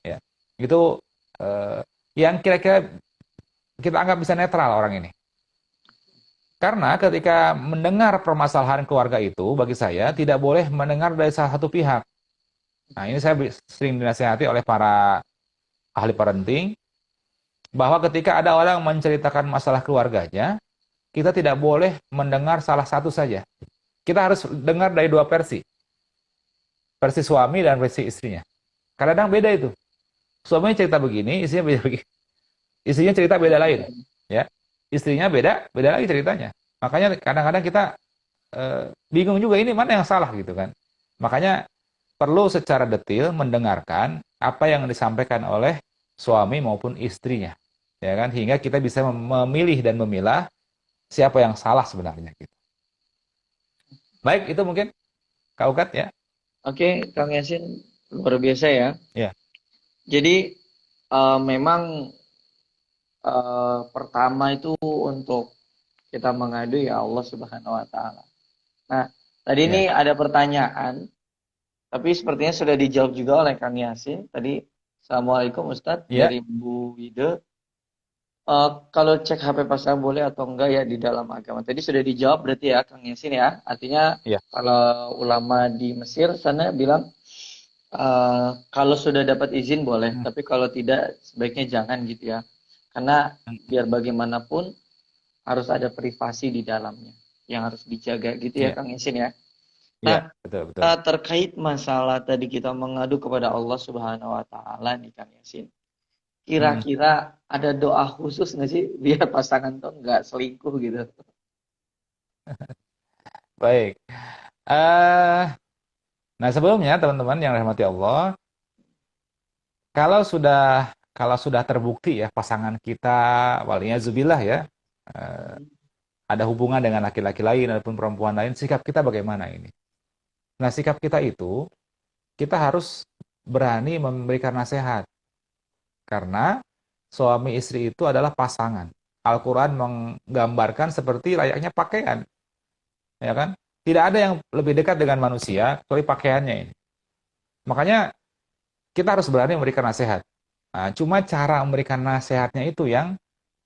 Ya, itu yang kira-kira kita anggap bisa netral orang ini. Karena ketika mendengar permasalahan keluarga itu, bagi saya tidak boleh mendengar dari salah satu pihak. Nah, ini saya sering dinasihati oleh para ahli parenting, bahwa ketika ada orang menceritakan masalah keluarganya, kita tidak boleh mendengar salah satu saja. Kita harus dengar dari dua versi. Versi suami dan versi istrinya. Kadang-kadang beda itu. Suaminya cerita begini, istrinya beda begini. Istrinya cerita beda lain. Ya, istrinya beda lagi ceritanya. Makanya kadang-kadang kita bingung juga, ini mana yang salah gitu kan. Makanya perlu secara detail mendengarkan apa yang disampaikan oleh suami maupun istrinya, ya kan, hingga kita bisa memilih dan memilah siapa yang salah sebenarnya gitu. Baik, itu mungkin Kak Ukat ya. Oke, Kang Yasin, luar biasa ya. Ya. Jadi memang pertama itu untuk kita mengadu ya Allah Subhanahu wa taala. Nah, tadi ini ada pertanyaan, tapi sepertinya sudah dijawab juga oleh Kang Yasin. Tadi, Assalamualaikum Ustadz, dari Bu Wide. Kalau cek HP pasangan boleh atau enggak ya di dalam agama? Tadi sudah dijawab berarti ya Kang Yasin ya. Artinya kalau ulama di Mesir sana bilang kalau sudah dapat izin boleh, tapi kalau tidak sebaiknya jangan gitu ya. Karena biar bagaimanapun harus ada privasi di dalamnya yang harus dijaga gitu ya Kang Yasin ya. Nah, betul. terkait masalah tadi kita mengadu kepada Allah Subhanahu wa taala nih Kang Yasin. Kira-kira ada doa khusus nggak sih biar pasangan tuh nggak selingkuh gitu? Baik. Nah, sebelumnya teman-teman yang rahmati Allah, kalau sudah terbukti ya pasangan kita, waliyadzubillah ya, ada hubungan dengan laki-laki lain ataupun perempuan lain, sikap kita bagaimana ini? Nah, sikap kita itu, kita harus berani memberikan nasihat. Karena suami istri itu adalah pasangan. Al-Quran menggambarkan seperti layaknya pakaian. Ya kan? Tidak ada yang lebih dekat dengan manusia kecuali pakaiannya ini. Makanya kita harus berani memberikan nasihat. Nah, cuma cara memberikan nasihatnya itu yang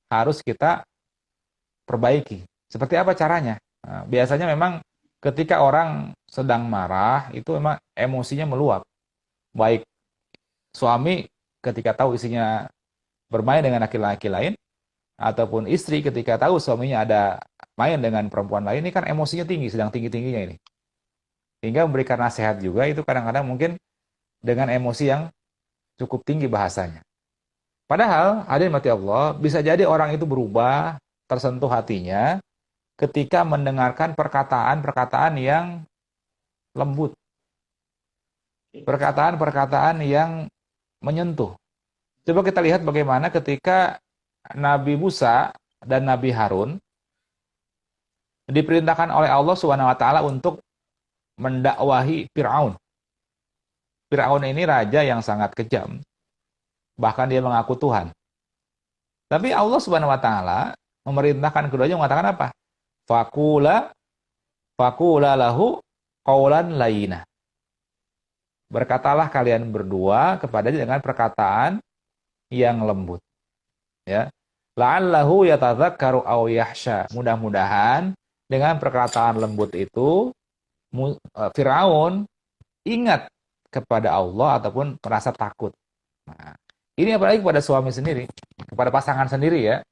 harus kita perbaiki. Seperti apa caranya? Nah, biasanya memang ketika orang sedang marah, itu memang emosinya meluap. Baik suami ketika tahu istrinya bermain dengan laki-laki lain, ataupun istri ketika tahu suaminya ada main dengan perempuan lain, ini kan emosinya tinggi, sedang tinggi-tingginya ini. Hingga memberikan nasihat juga itu kadang-kadang mungkin dengan emosi yang cukup tinggi bahasanya. Padahal, hadirin mati Allah, bisa jadi orang itu berubah, tersentuh hatinya, ketika mendengarkan perkataan-perkataan yang lembut. Perkataan-perkataan yang menyentuh. Coba kita lihat bagaimana ketika Nabi Musa dan Nabi Harun diperintahkan oleh Allah Subhanahu wa taala untuk mendakwahi Firaun. Firaun ini raja yang sangat kejam. Bahkan dia mengaku Tuhan. Tapi Allah Subhanahu wa taala memerintahkan keduanya mengatakan apa? Faqula lahu qaulan layyina. Berkatalah kalian berdua kepadanya dengan perkataan yang lembut. Ya. La'allahu yatadzakkaru aw yahsha. Mudah-mudahan dengan perkataan lembut itu Firaun ingat kepada Allah ataupun merasa takut. Nah, ini apalagi kepada suami sendiri, kepada pasangan sendiri ya.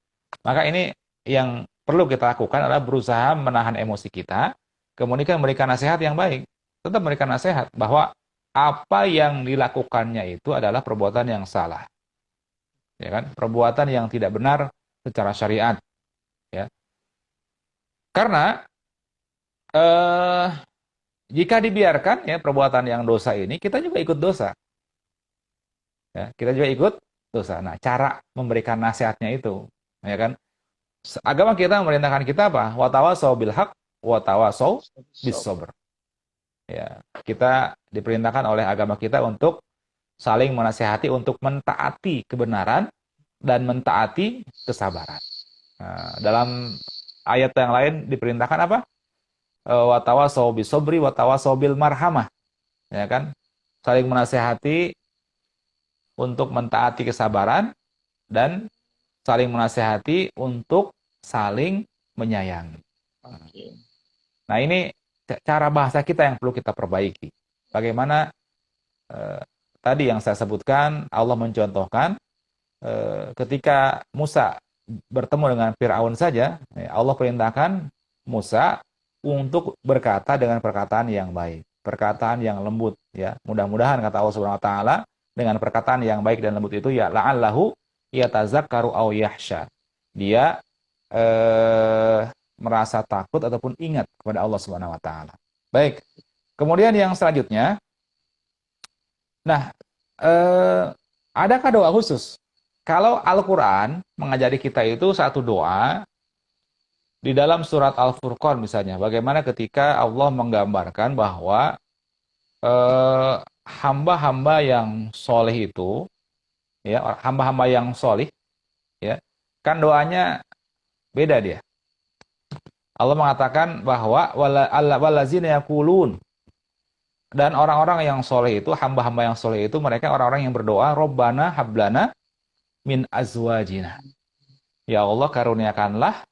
Maka ini yang perlu kita lakukan adalah berusaha menahan emosi kita, kemudian memberikan nasihat yang baik. Tetap memberikan nasihat bahwa apa yang dilakukannya itu adalah perbuatan yang salah. ya kan? Perbuatan yang tidak benar secara syariat, ya. Karena eh, jika dibiarkan ya perbuatan yang dosa ini, kita juga ikut dosa, ya. Kita juga ikut dosa. Nah, cara memberikan nasihatnya itu, ya kan? Agama kita memerintahkan kita apa? Watawasau bil haq, watawasau bis So, sabr. Ya, kita diperintahkan oleh agama kita untuk saling menasihati untuk mentaati kebenaran dan mentaati kesabaran. Nah, dalam ayat yang lain diperintahkan apa? Watawasau bis sabri, watawasau bil marhamah. Ya kan? Saling menasihati untuk mentaati kesabaran dan saling menasihati untuk saling menyayangi. oke. Nah, ini cara bahasa kita yang perlu kita perbaiki. Bagaimana eh, tadi yang saya sebutkan, Allah mencontohkan ketika Musa bertemu dengan Fir'aun saja, ya, Allah perintahkan Musa untuk berkata dengan perkataan yang baik, perkataan yang lembut, ya. Mudah-mudahan kata Allah Subhanahu wa taala dengan perkataan yang baik dan lembut itu ya la'allahu yatazakkaru aw yahsya. Dia eh, merasa takut ataupun ingat kepada Allah Subhanahu wa taala. Baik. Kemudian yang selanjutnya, nah, adakah doa khusus? Kalau Al-Qur'an mengajari kita itu satu doa di dalam surat Al-Furqan misalnya, bagaimana ketika Allah menggambarkan bahwa hamba-hamba yang soleh itu, ya, hamba-hamba yang soleh, ya, kan doanya beda dia. Allah mengatakan bahwa walazina yaqulun, dan orang-orang yang soleh itu, hamba-hamba yang soleh itu, mereka orang-orang yang berdoa, Robbana hablana min azwajina. Ya Allah, karuniakanlah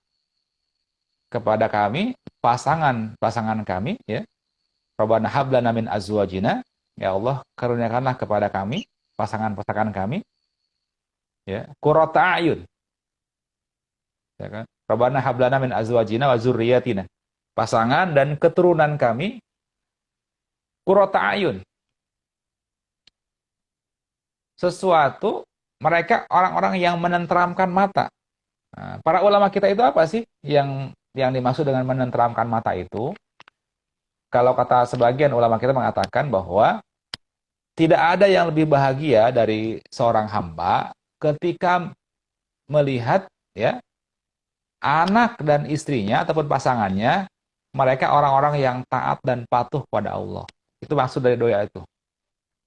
kepada kami pasangan-pasangan kami, ya. Robbana hablana min azwajina. Ya Allah, karuniakanlah kepada kami pasangan-pasangan kami, ya. Qurrata a'yun, ya kan? Robbana hablana min azwajina wa dzurriyyatina. Pasangan dan keturunan kami qurrata a'yun. Sesuatu, mereka orang-orang yang menenteramkan mata. Nah, para ulama kita itu apa sih yang dimaksud dengan menenteramkan mata itu? Kalau kata sebagian ulama kita mengatakan bahwa tidak ada yang lebih bahagia dari seorang hamba ketika melihat, ya, anak dan istrinya ataupun pasangannya mereka orang-orang yang taat dan patuh pada Allah. Itu maksud dari doa itu,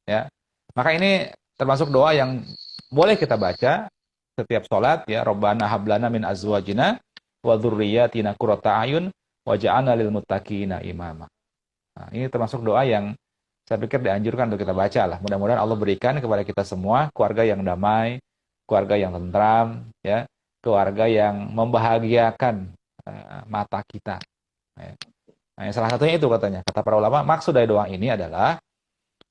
ya. Maka ini termasuk doa yang boleh kita baca setiap sholat, ya. Robbana hablana min azwajina wa dzurriyyatina qurrata a'yun waj'alna lil muttaqina imama. Nah, ini termasuk doa yang saya pikir dianjurkan untuk kita baca lah. Mudah-mudahan Allah berikan kepada kita semua keluarga yang damai, keluarga yang tentram, ya, keluarga yang membahagiakan mata kita. Ya. Nah, salah satunya itu katanya, kata para ulama, maksud dari doa ini adalah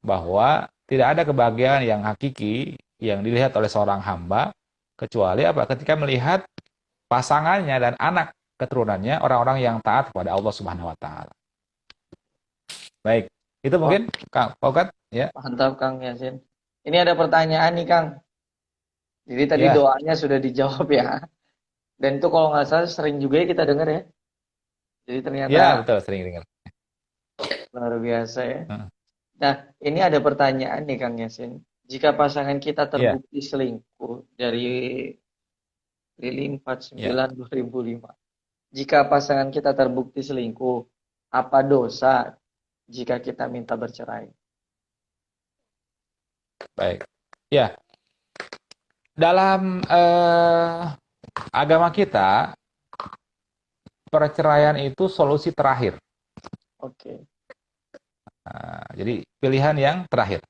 bahwa tidak ada kebahagiaan yang hakiki yang dilihat oleh seorang hamba kecuali apa? Ketika melihat pasangannya dan anak keturunannya orang-orang yang taat kepada Allah Subhanahu wa taala. Baik, itu Wah, mungkin Kang Paukat, ya. mantap Kang Yasin. Ini ada pertanyaan nih Kang. Jadi tadi Ya, doanya sudah dijawab ya. Dan itu kalau nggak salah sering juga ya kita dengar ya. Jadi ternyata ya betul, sering dengar. luar biasa ya. Heeh. Nah, ini ada pertanyaan nih Kang Yasin. Jika pasangan kita Ya, terbukti selingkuh dari Lili ya, 49 2005. Jika pasangan kita terbukti selingkuh, apa dosa jika kita minta bercerai? baik. Ya, dalam agama kita perceraian itu solusi terakhir. Oke. Nah, jadi pilihan yang terakhir.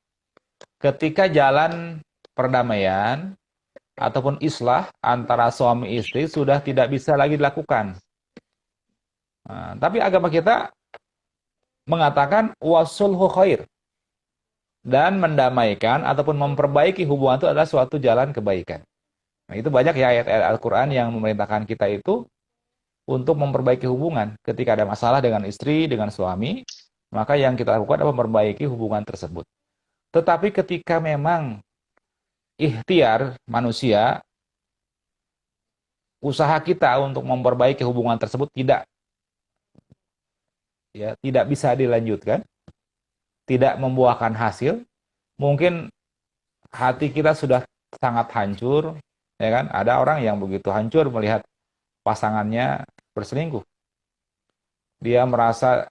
Ketika jalan perdamaian ataupun islah antara suami istri sudah tidak bisa lagi dilakukan. Nah, tapi agama kita mengatakan wasulhu khair, dan mendamaikan ataupun memperbaiki hubungan itu adalah suatu jalan kebaikan. Nah, itu banyak ya ayat-ayat Al-Quran yang memerintahkan kita itu untuk memperbaiki hubungan. Ketika ada masalah dengan istri, dengan suami, maka yang kita lakukan adalah memperbaiki hubungan tersebut. Tetapi ketika memang ikhtiar manusia, usaha kita untuk memperbaiki hubungan tersebut tidak bisa dilanjutkan, tidak membuahkan hasil. Mungkin hati kita sudah sangat hancur, ya kan? Ada orang yang begitu hancur melihat pasangannya berselingkuh. Dia merasa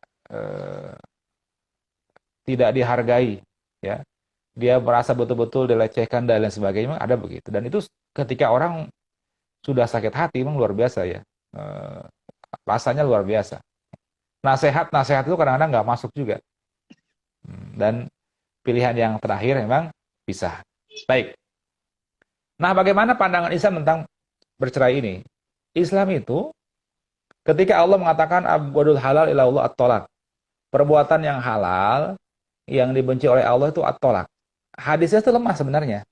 tidak dihargai, ya. Dia merasa betul-betul dilecehkan dan lain sebagainya. Ada begitu. Dan itu ketika orang sudah sakit hati, memang luar biasa ya. Rasanya luar biasa. Nasihat itu kadang-kadang nggak masuk juga. Dan pilihan yang terakhir memang pisah. Baik. Nah, bagaimana pandangan Islam tentang bercerai ini? Islam itu ketika Allah mengatakan abghadul halal ila Allah at-thalaq. Perbuatan yang halal yang dibenci oleh Allah itu at-thalaq. Hadisnya itu lemah sebenarnya,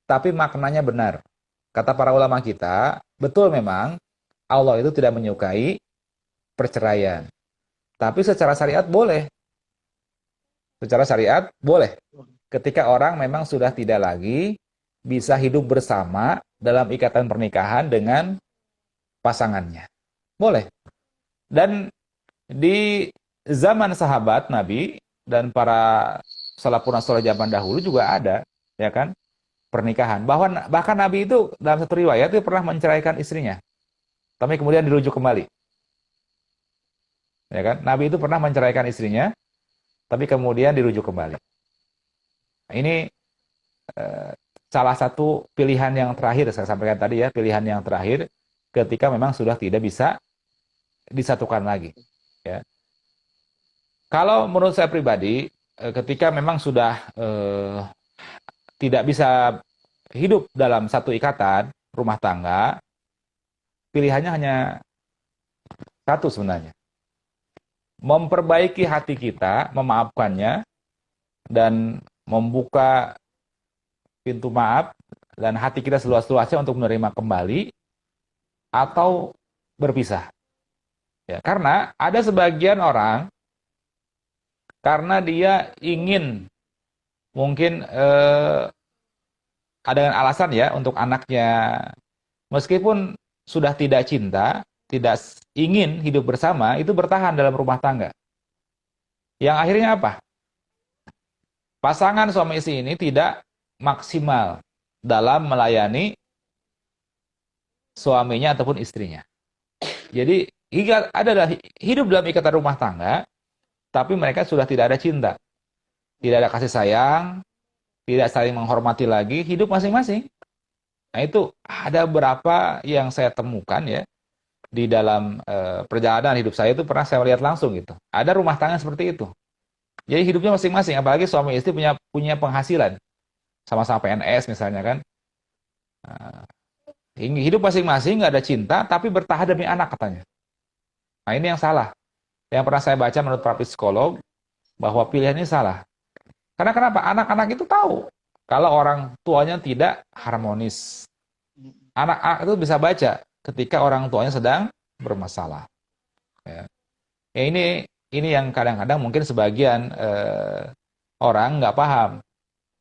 tapi maknanya benar. Kata para ulama kita, betul memang Allah itu tidak menyukai perceraian. Tapi secara syariat boleh. Secara syariat boleh. Ketika orang memang sudah tidak lagi bisa hidup bersama dalam ikatan pernikahan dengan pasangannya. Boleh. Dan di zaman sahabat Nabi dan para salafun saleh zaman dahulu juga ada, ya kan, pernikahan. Bahkan Nabi itu dalam satu riwayat itu pernah menceraikan istrinya, tapi kemudian dirujuk kembali. Ya kan? Nabi itu pernah menceraikan istrinya, tapi kemudian dirujuk kembali. Nah, ini salah satu pilihan yang terakhir saya sampaikan tadi ya, pilihan yang terakhir ketika memang sudah tidak bisa disatukan lagi. Ya. Kalau menurut saya pribadi, ketika memang sudah tidak bisa hidup dalam satu ikatan rumah tangga, pilihannya hanya satu sebenarnya. Memperbaiki hati kita, memaafkannya, dan membuka pintu maaf, dan hati kita seluas-luasnya untuk menerima kembali, atau berpisah. Ya, karena ada sebagian orang, karena dia ingin mungkin dengan alasan ya untuk anaknya, meskipun sudah tidak cinta, tidak ingin hidup bersama, itu bertahan dalam rumah tangga. Yang akhirnya apa? Pasangan suami istri ini tidak maksimal dalam melayani suaminya ataupun istrinya. Jadi adalah hidup dalam ikatan rumah tangga, tapi mereka sudah tidak ada cinta, tidak ada kasih sayang, tidak saling menghormati lagi, hidup masing-masing. Nah itu ada beberapa yang saya temukan ya, di dalam perjalanan hidup saya itu pernah saya lihat langsung gitu. Ada rumah tangga seperti itu. Jadi hidupnya masing-masing, apalagi suami istri punya penghasilan. Sama-sama PNS misalnya kan. Hidup masing-masing, nggak ada cinta, tapi bertahan demi anak katanya. Nah ini yang salah. Yang pernah saya baca menurut para psikolog, bahwa pilihan ini salah. Karena kenapa? Anak-anak itu tahu kalau orang tuanya tidak harmonis. Anak itu bisa baca ketika orang tuanya sedang bermasalah. Ya. Ini yang kadang-kadang mungkin sebagian orang nggak paham.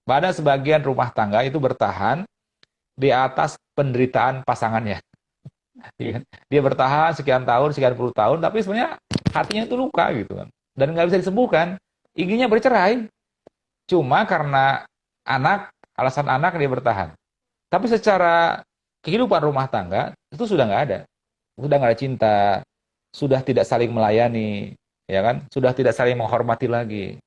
Pada sebagian rumah tangga itu bertahan di atas penderitaan pasangannya. Dia bertahan sekian tahun, sekian puluh tahun, tapi sebenarnya hatinya itu luka gitu kan. Dan nggak bisa disembuhkan. Inginnya bercerai. Cuma karena alasan anak dia bertahan. Tapi secara kehidupan rumah tangga itu sudah nggak ada. Sudah nggak ada cinta, sudah tidak saling melayani, ya kan? Sudah tidak saling menghormati lagi.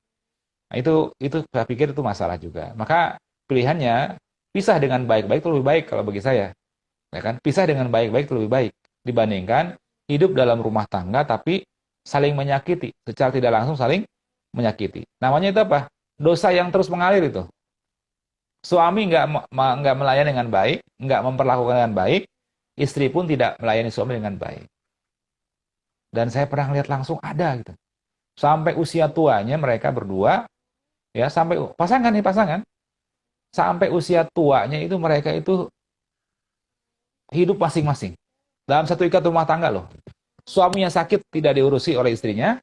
Nah, itu saya pikir itu masalah juga. Maka pilihannya pisah dengan baik-baik itu lebih baik kalau bagi saya. Ya kan? Pisah dengan baik-baik itu lebih baik dibandingkan hidup dalam rumah tangga tapi saling menyakiti, secara tidak langsung saling menyakiti. Namanya itu apa? Dosa yang terus mengalir itu. Suami nggak melayani dengan baik, nggak memperlakukan dengan baik, istri pun tidak melayani suami dengan baik. Dan saya pernah lihat langsung ada gitu. Sampai usia tuanya mereka berdua, ya sampai pasangan, sampai usia tuanya itu mereka itu hidup masing-masing dalam satu ikat rumah tangga loh. Suaminya sakit tidak diurusi oleh istrinya,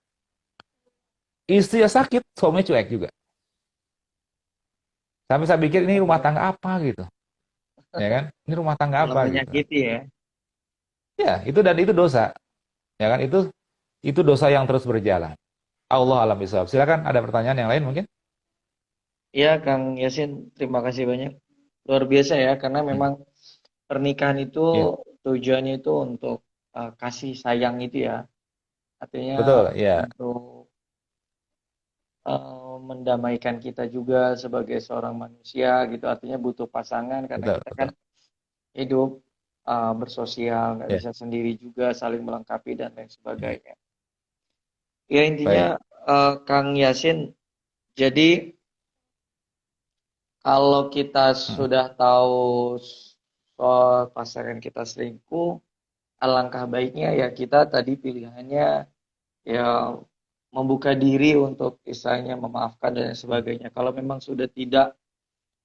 istrinya sakit suaminya cuek juga. Sampai saya pikir ini rumah tangga apa gitu, ya kan? Ini rumah tangga Malah apa gitu. menyakiti ya. Ya, itu dan itu dosa, ya kan? Itu dosa yang terus berjalan. Allah alam bisawab. Silakan ada pertanyaan yang lain mungkin? Iya, Kang Yasin, terima kasih banyak. Luar biasa ya, karena Hmm. memang pernikahan itu Ya, tujuannya itu untuk kasih sayang itu ya. Artinya betul, ya, untuk mendamaikan kita juga sebagai seorang manusia gitu. Artinya butuh pasangan karena betul, kita kan betul. hidup bersosial, nggak Ya, bisa sendiri juga, saling melengkapi dan lain sebagainya. Ya intinya baik. Kang Yasin, jadi kalau kita Hmm. sudah tahu soal pasangan kita selingkuh, alangkah baiknya ya kita tadi pilihannya ya membuka diri untuk istilahnya memaafkan dan sebagainya. Kalau memang sudah tidak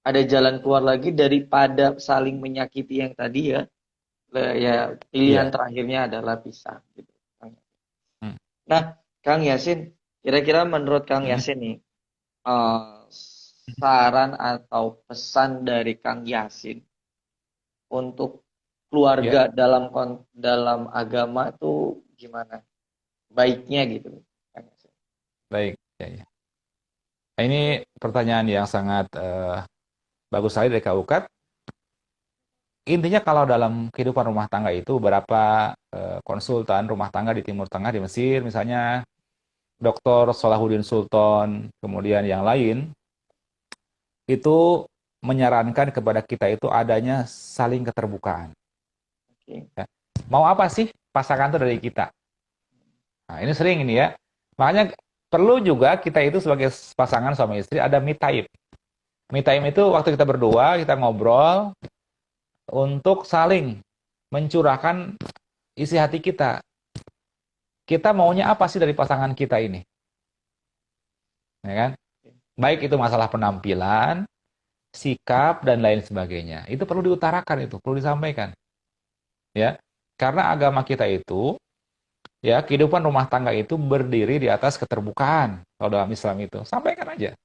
ada jalan keluar lagi daripada saling menyakiti yang tadi ya, ya pilihan Iya. terakhirnya adalah pisah gitu. Hmm. Nah, Kang Yasin, kira-kira menurut Kang Hmm. Yasin nih, eh, saran atau pesan dari Kang Yasin untuk Ya, keluarga dalam agama itu gimana? Baiknya gitu, Kang Yasin. baik. Ya, ya. Nah, ini pertanyaan yang sangat bagus sekali dari Kak Ukat. Intinya kalau dalam kehidupan rumah tangga itu beberapa konsultan rumah tangga di Timur Tengah di Mesir misalnya Dr. Salahuddin Sultan kemudian yang lain itu menyarankan kepada kita itu adanya saling keterbukaan. Oke. Ya. Mau apa sih pasangan itu dari kita? Nah, ini sering ini ya. Makanya perlu juga kita itu sebagai pasangan suami istri ada me time. Me time itu waktu kita berdua, kita ngobrol untuk saling mencurahkan isi hati kita. Kita maunya apa sih dari pasangan kita ini? Ya kan? Baik itu masalah penampilan, sikap dan lain sebagainya. Itu perlu diutarakan itu, perlu disampaikan, ya. Karena agama kita itu, ya, kehidupan rumah tangga itu berdiri di atas keterbukaan. Kalau dalam Islam itu, sampaikan aja,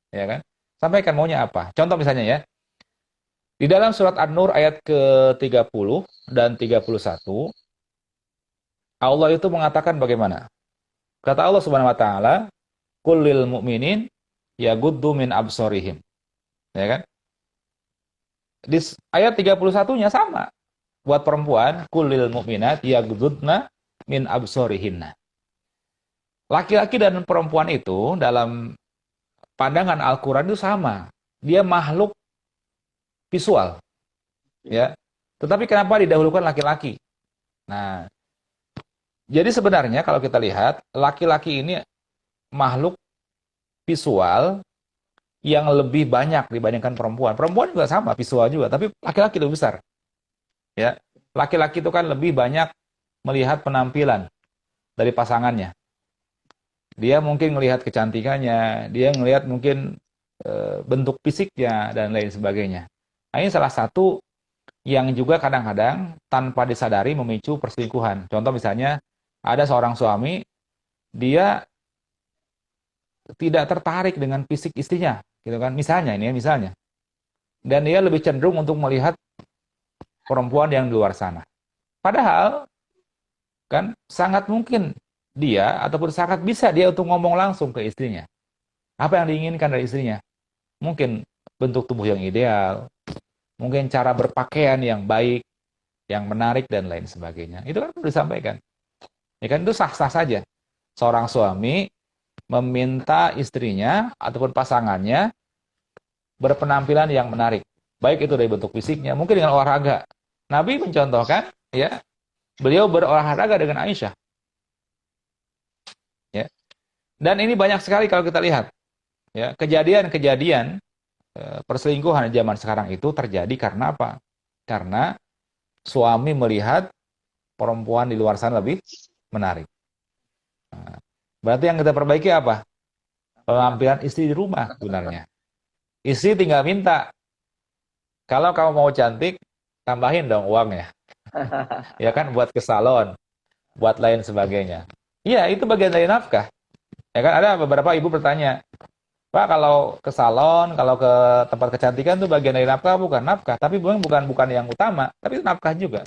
ya kan? Sampaikan maunya apa. Contoh misalnya ya, di dalam surat An-Nur ayat ke-30 dan 31, Allah itu mengatakan bagaimana? Kata Allah Subhanahu wa taala, "Qul mu'minin yaghuddu min absarihim." Ya kan? Di ayat 31-nya sama. Buat perempuan, kulil mu'minat yaghdudna min absorihinna. Laki-laki dan perempuan itu dalam pandangan Al-Quran itu sama. Dia makhluk visual, ya. Tetapi kenapa didahulukan laki-laki? Nah, jadi sebenarnya kalau kita lihat, laki-laki ini makhluk visual yang lebih banyak dibandingkan perempuan. Perempuan juga sama, visual juga, tapi laki-laki lebih besar, ya. Laki-laki itu kan lebih banyak melihat penampilan dari pasangannya. Dia mungkin melihat kecantikannya, dia melihat mungkin bentuk fisiknya dan lain sebagainya. Nah, ini salah satu yang juga kadang-kadang tanpa disadari memicu perselingkuhan. Contoh misalnya ada seorang suami, dia tidak tertarik dengan fisik istrinya, gitu kan? Misalnya ini ya, misalnya. Dan dia lebih cenderung untuk melihat perempuan yang di luar sana. Padahal kan sangat mungkin dia ataupun sangat bisa dia untuk ngomong langsung ke istrinya. Apa yang diinginkan dari istrinya? Mungkin bentuk tubuh yang ideal, mungkin cara berpakaian yang baik, yang menarik dan lain sebagainya. Itu kan perlu disampaikan. Ya kan itu sah-sah saja. Seorang suami meminta istrinya ataupun pasangannya berpenampilan yang menarik. Baik itu dari bentuk fisiknya, mungkin dengan olahraga. Nabi mencontohkan, ya, beliau berolahraga dengan Aisyah, ya. Dan ini banyak sekali kalau kita lihat, ya, kejadian-kejadian perselingkuhan di zaman sekarang itu terjadi karena apa? Karena suami melihat perempuan di luar sana lebih menarik. Nah, berarti yang kita perbaiki apa? Penampilan istri di rumah sebenarnya. Istri tinggal minta, kalau kamu mau cantik, tambahin dong uangnya. Ya kan, buat ke salon, buat lain sebagainya. Iya, itu bagian dari nafkah. Ya kan, ada beberapa ibu bertanya, Pak, kalau ke salon, kalau ke tempat kecantikan tuh bagian dari nafkah bukan nafkah, tapi bukan yang utama, tapi itu nafkah juga.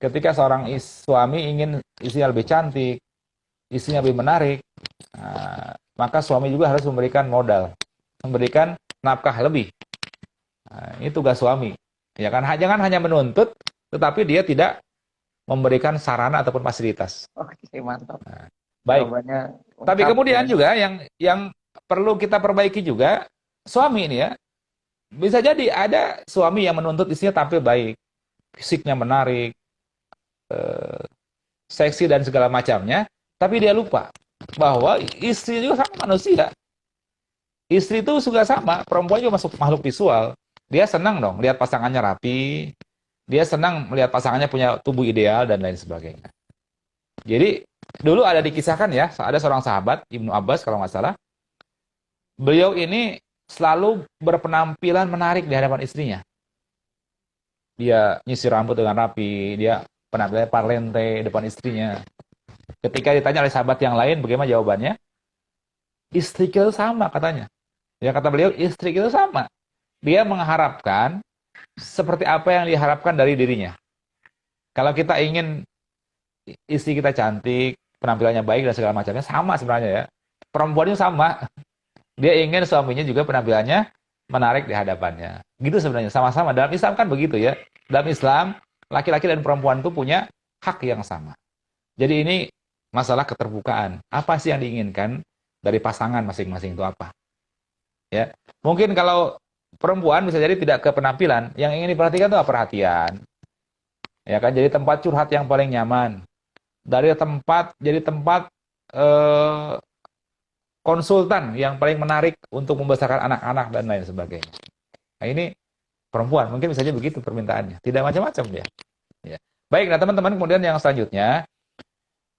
Ketika seorang suami ingin istrinya lebih cantik, istrinya lebih menarik, maka suami juga harus memberikan modal, memberikan nafkah lebih. Ini tugas suami. Ya kan, jangan hanya menuntut, tetapi dia tidak memberikan sarana ataupun fasilitas. Oke, mantap. Baik. Jawabannya Tapi lengkap ya. kemudian juga yang perlu kita perbaiki juga, suami ini ya, bisa jadi ada suami yang menuntut istrinya tampil baik, fisiknya menarik, seksi dan segala macamnya, tapi dia lupa bahwa istri juga sama manusia. Istri itu juga sama, perempuan juga masuk makhluk visual. Dia senang dong lihat pasangannya rapi, dia senang melihat pasangannya punya tubuh ideal dan lain sebagainya. Jadi dulu ada dikisahkan ya, ada seorang sahabat Ibnu Abbas kalau nggak salah, beliau ini selalu berpenampilan menarik di hadapan istrinya. Dia nyisir rambut dengan rapi, dia penampilannya parlente depan istrinya. Ketika ditanya oleh sahabat yang lain, bagaimana jawabannya? Istri kita sama katanya. Ya kata beliau, istri kita sama. Dia mengharapkan seperti apa yang diharapkan dari dirinya. Kalau kita ingin istri kita cantik, penampilannya baik dan segala macamnya, sama sebenarnya ya. Perempuan itu sama. Dia ingin suaminya juga penampilannya menarik di hadapannya. Gitu sebenarnya, sama-sama. Dalam Islam kan begitu ya. Dalam Islam, laki-laki dan perempuan itu punya hak yang sama. Jadi ini masalah keterbukaan. Apa sih yang diinginkan dari pasangan masing-masing itu apa? Ya, mungkin kalau perempuan bisa jadi tidak ke penampilan, yang ingin diperhatikan itu perhatian. Ya kan, jadi tempat curhat yang paling nyaman. Dari tempat jadi tempat konsultan yang paling menarik untuk membesarkan anak-anak dan lain sebagainya. Nah ini perempuan mungkin bisa saja begitu permintaannya, tidak macam-macam dia. Ya. Baik, nah teman-teman kemudian yang selanjutnya,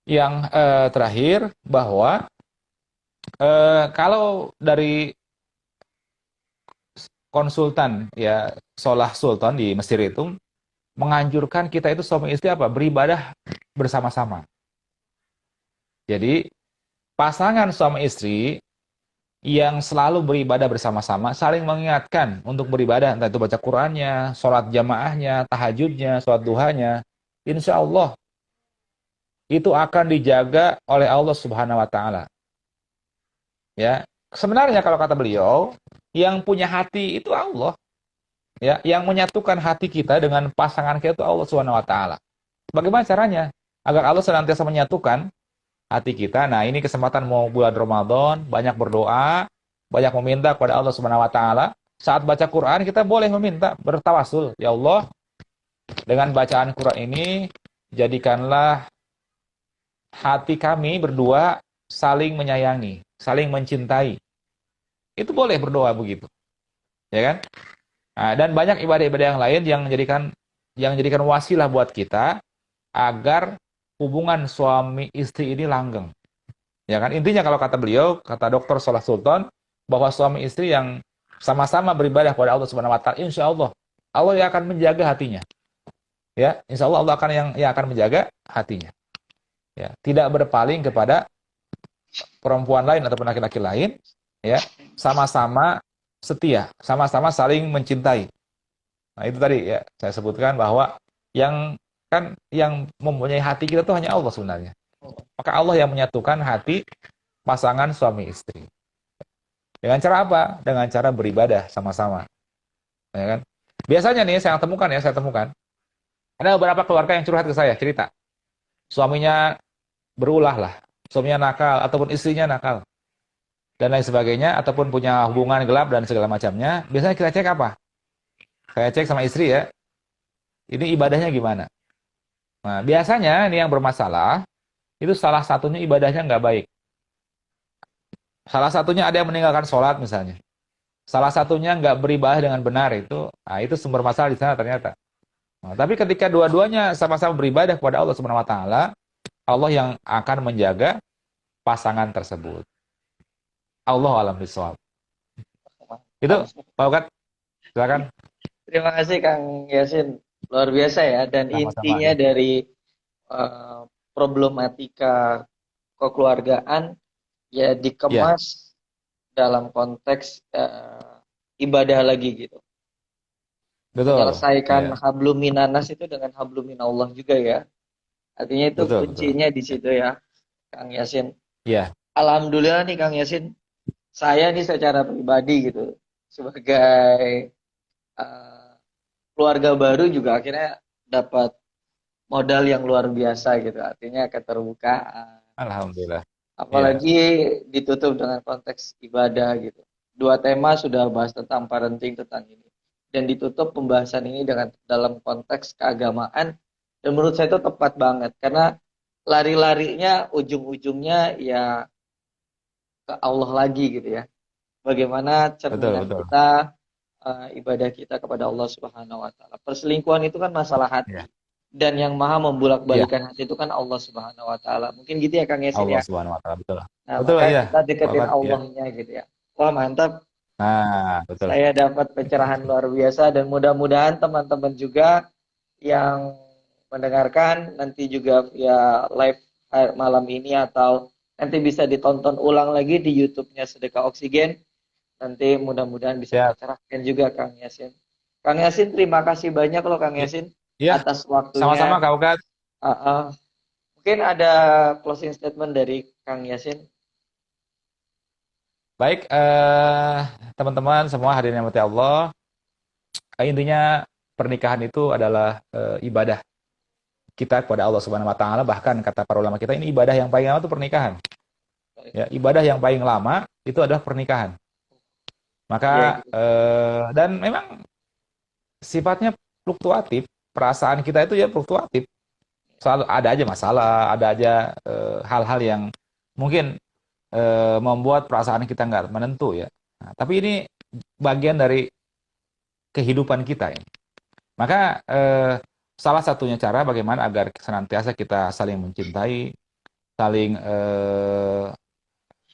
yang terakhir bahwa kalau dari konsultan ya Solah Sultan di Mesir itu menganjurkan kita itu suami istri apa? Beribadah bersama-sama. Jadi pasangan suami istri yang selalu beribadah bersama-sama, saling mengingatkan untuk beribadah, entah itu baca Qur'annya, sholat jamaahnya, tahajudnya, sholat duhanya, insya Allah itu akan dijaga oleh Allah Subhanahu Wa Taala. Ya, sebenarnya kalau kata beliau, yang punya hati itu Allah. Ya, yang menyatukan hati kita dengan pasangan kita itu Allah Subhanahu Wa Taala. Bagaimana caranya agar Allah senantiasa menyatukan hati kita? Nah, ini kesempatan mau bulan Ramadan, banyak berdoa, banyak meminta kepada Allah Subhanahu Wa Taala. Saat baca Quran kita boleh meminta, bertawasul, ya Allah, dengan bacaan Quran ini jadikanlah hati kami berdua saling menyayangi, saling mencintai. Itu boleh berdoa begitu, ya kan? Nah, dan banyak ibadah-ibadah yang lain yang jadikan wasilah buat kita agar hubungan suami istri ini langgeng. Ya kan? Intinya kalau kata beliau, kata Dr. Solah Sultan, bahwa suami istri yang sama-sama beribadah kepada Allah Subhanahu Wa Taala, insya Allah Allah yang akan menjaga hatinya. Ya, insya Allah Allah akan yang akan menjaga hatinya. Ya, tidak berpaling kepada perempuan lain ataupun laki-laki lain. Ya, sama-sama setia, sama-sama saling mencintai. Nah itu tadi ya saya sebutkan bahwa yang yang mempunyai hati kita tuh hanya Allah sebenarnya. Maka Allah yang menyatukan hati pasangan suami istri. Dengan cara apa? Dengan cara beribadah sama-sama. Ya kan? Biasanya nih saya temukan ada beberapa keluarga yang curhat ke saya, cerita. Suaminya berulah lah, suaminya nakal ataupun istrinya nakal dan lain sebagainya, ataupun punya hubungan gelap dan segala macamnya. Biasanya kita cek apa? Saya cek sama istri ya, ini ibadahnya gimana? Nah, biasanya ini yang bermasalah, itu salah satunya ibadahnya nggak baik. Salah satunya ada yang meninggalkan sholat misalnya. Salah satunya nggak beribadah dengan benar itu sumber masalah di sana ternyata. Nah, tapi ketika dua-duanya sama-sama beribadah kepada Allah Subhanahu Wa Taala, Allah yang akan menjaga pasangan tersebut. Allah alam bisawab. Itu Pak Ukat, silakan. Terima kasih Kang Yasin, luar biasa ya. Dan Sama-sama intinya ya. dari problematika kekeluargaan ya Ya, dikemas dalam konteks ibadah lagi gitu. Betul. Menyelesaikan Ya, hablum minanas itu dengan hablum minallah juga ya. Artinya itu betul, betul. kuncinya di Ya. situ ya, Kang Yasin. Ya. Alhamdulillah nih Kang Yasin, saya nih secara pribadi gitu, sebagai eh, keluarga baru juga akhirnya dapat modal yang luar biasa gitu. Artinya keterbukaan. Alhamdulillah. Ya. Apalagi ditutup dengan konteks ibadah gitu. Dua tema sudah bahas tentang parenting tentang ini. Dan ditutup pembahasan ini dengan dalam konteks keagamaan. Dan menurut saya itu tepat banget. Karena lari-larinya ujung-ujungnya ya ke Allah lagi gitu ya. Bagaimana Betul, cerminan betul. kita, ibadah kita kepada Allah Subhanahu wa taala. Perselingkuhan itu kan masalah Ya. hati. Dan yang maha Ya. membulak-balikan hati itu kan Allah Subhanahu wa taala. Mungkin gitu ya Kang Yasin Allah ya. Subhanahu wa taala, betul. Nah, Betul maka ya. kita deketin Bakat ya. Allahnya gitu ya. Wah, mantap. Nah, betul. Saya dapat pencerahan luar biasa dan mudah-mudahan teman-teman juga yang mendengarkan nanti juga via live malam ini atau nanti bisa ditonton ulang lagi di YouTube-nya Sedekah Oksigen. Nanti mudah-mudahan bisa Ya. tercerahkan juga Kang Yasin. Kang Yasin, terima kasih banyak loh Kang Ya. Yasin Ya. atas waktunya. Sama-sama Kak Ugat. Uh, uh. Mungkin ada closing statement dari Kang Yasin. Baik, teman-teman semua hadirin yang dirahmati Allah, intinya pernikahan itu adalah ibadah kita kepada Allah Subhanahu wa taala, bahkan kata para ulama kita ini ibadah yang paling lama itu pernikahan. Ya, ibadah yang paling lama itu adalah pernikahan. Iya, Maka gitu. dan memang sifatnya fluktuatif, perasaan kita itu ya fluktuatif. Selalu ada aja masalah, ada aja hal-hal yang mungkin membuat perasaan kita nggak menentu ya. Nah, tapi ini bagian dari kehidupan kita ya. Maka salah satunya cara bagaimana agar senantiasa kita saling mencintai, saling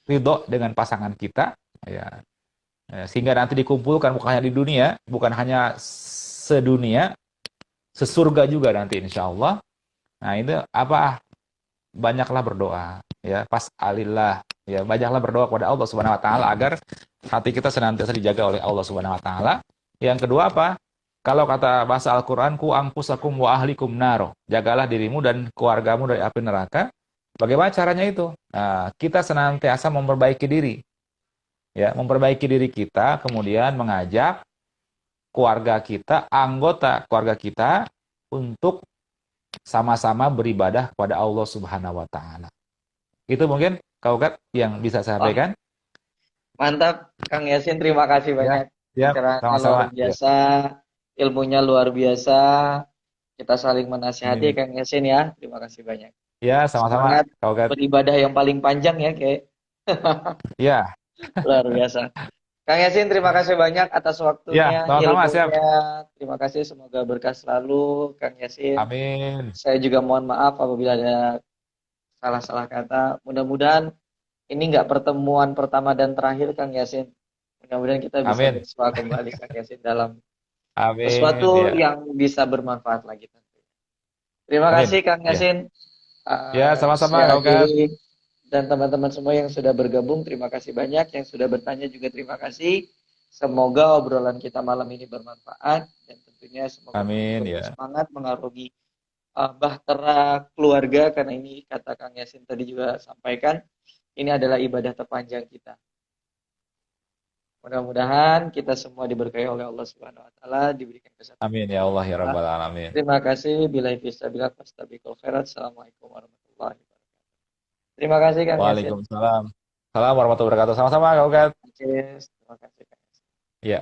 ridho dengan pasangan kita, ya, sehingga nanti dikumpulkan bukan hanya di dunia, bukan hanya sedunia, sesurga juga nanti insya Allah. Nah itu apa? Banyaklah berdoa, ya pas alillah, ya banyaklah berdoa kepada Allah Subhanahu Wa Taala agar hati kita senantiasa dijaga oleh Allah Subhanahu Wa Taala. Yang kedua apa? Kalau kata bahasa Al-Quran, ku angpusakum wa ahlikum naro. Jagalah dirimu dan keluargamu dari api neraka. Bagaimana caranya itu? Nah, kita senantiasa memperbaiki diri. Ya, memperbaiki diri kita, kemudian mengajak keluarga kita, anggota keluarga kita untuk sama-sama beribadah kepada Allah Subhanahu wa taala. Itu mungkin Kak Ugat yang bisa saya Wah, sampaikan. mantap, Kang Yasin. Terima kasih Ya, banyak. siap, Pencerahannya luar sama-sama. Ya. biasa, ilmunya luar biasa. Kita saling menasihati, Amin. Kang Yasin ya. Terima kasih banyak. Ya, sama-sama Semangat Kak Ugat. beribadah yang paling panjang ya, kayak Ya, luar biasa. Kang Yasin, terima kasih banyak atas ya, waktunya, sama-sama siap. ilmunya. Terima kasih, semoga berkah selalu, Kang Yasin. Amin. Saya juga mohon maaf apabila ada salah-salah kata. Mudah-mudahan ini nggak pertemuan pertama dan terakhir, Kang Yasin. Mudah-mudahan kita bisa Amin. bersua kembali, Kang Yasin, dalam Amin. sesuatu Ya. yang bisa bermanfaat lagi. Terima Amin. kasih, Kang Ya. Yasin. Ya, sama-sama Saya Kak Ugat. akhiri dan teman-teman semua yang sudah bergabung, terima kasih banyak. Yang sudah bertanya juga terima kasih. Semoga obrolan kita malam ini bermanfaat dan tentunya semoga Amin mengarungi ya. semangat, mengarungi bahtera keluarga karena ini kata Kang Yasin tadi juga sampaikan ini adalah ibadah terpanjang kita. Mudah-mudahan kita semua diberkahi oleh Allah Subhanahu wa taala, diberikan kesehatan. Amin ya Allah ya Rabbal alamin. Terima kasih. Bila fisabilillah fastabiqul khairat. Assalamualaikum warahmatullahi wabarakatuh. Terima kasih Kang Yasin. Waalaikumsalam. Salam warahmatullahi wabarakatuh. Sama-sama Kak Ugat. Terima kasih Kang Yasin. Ya.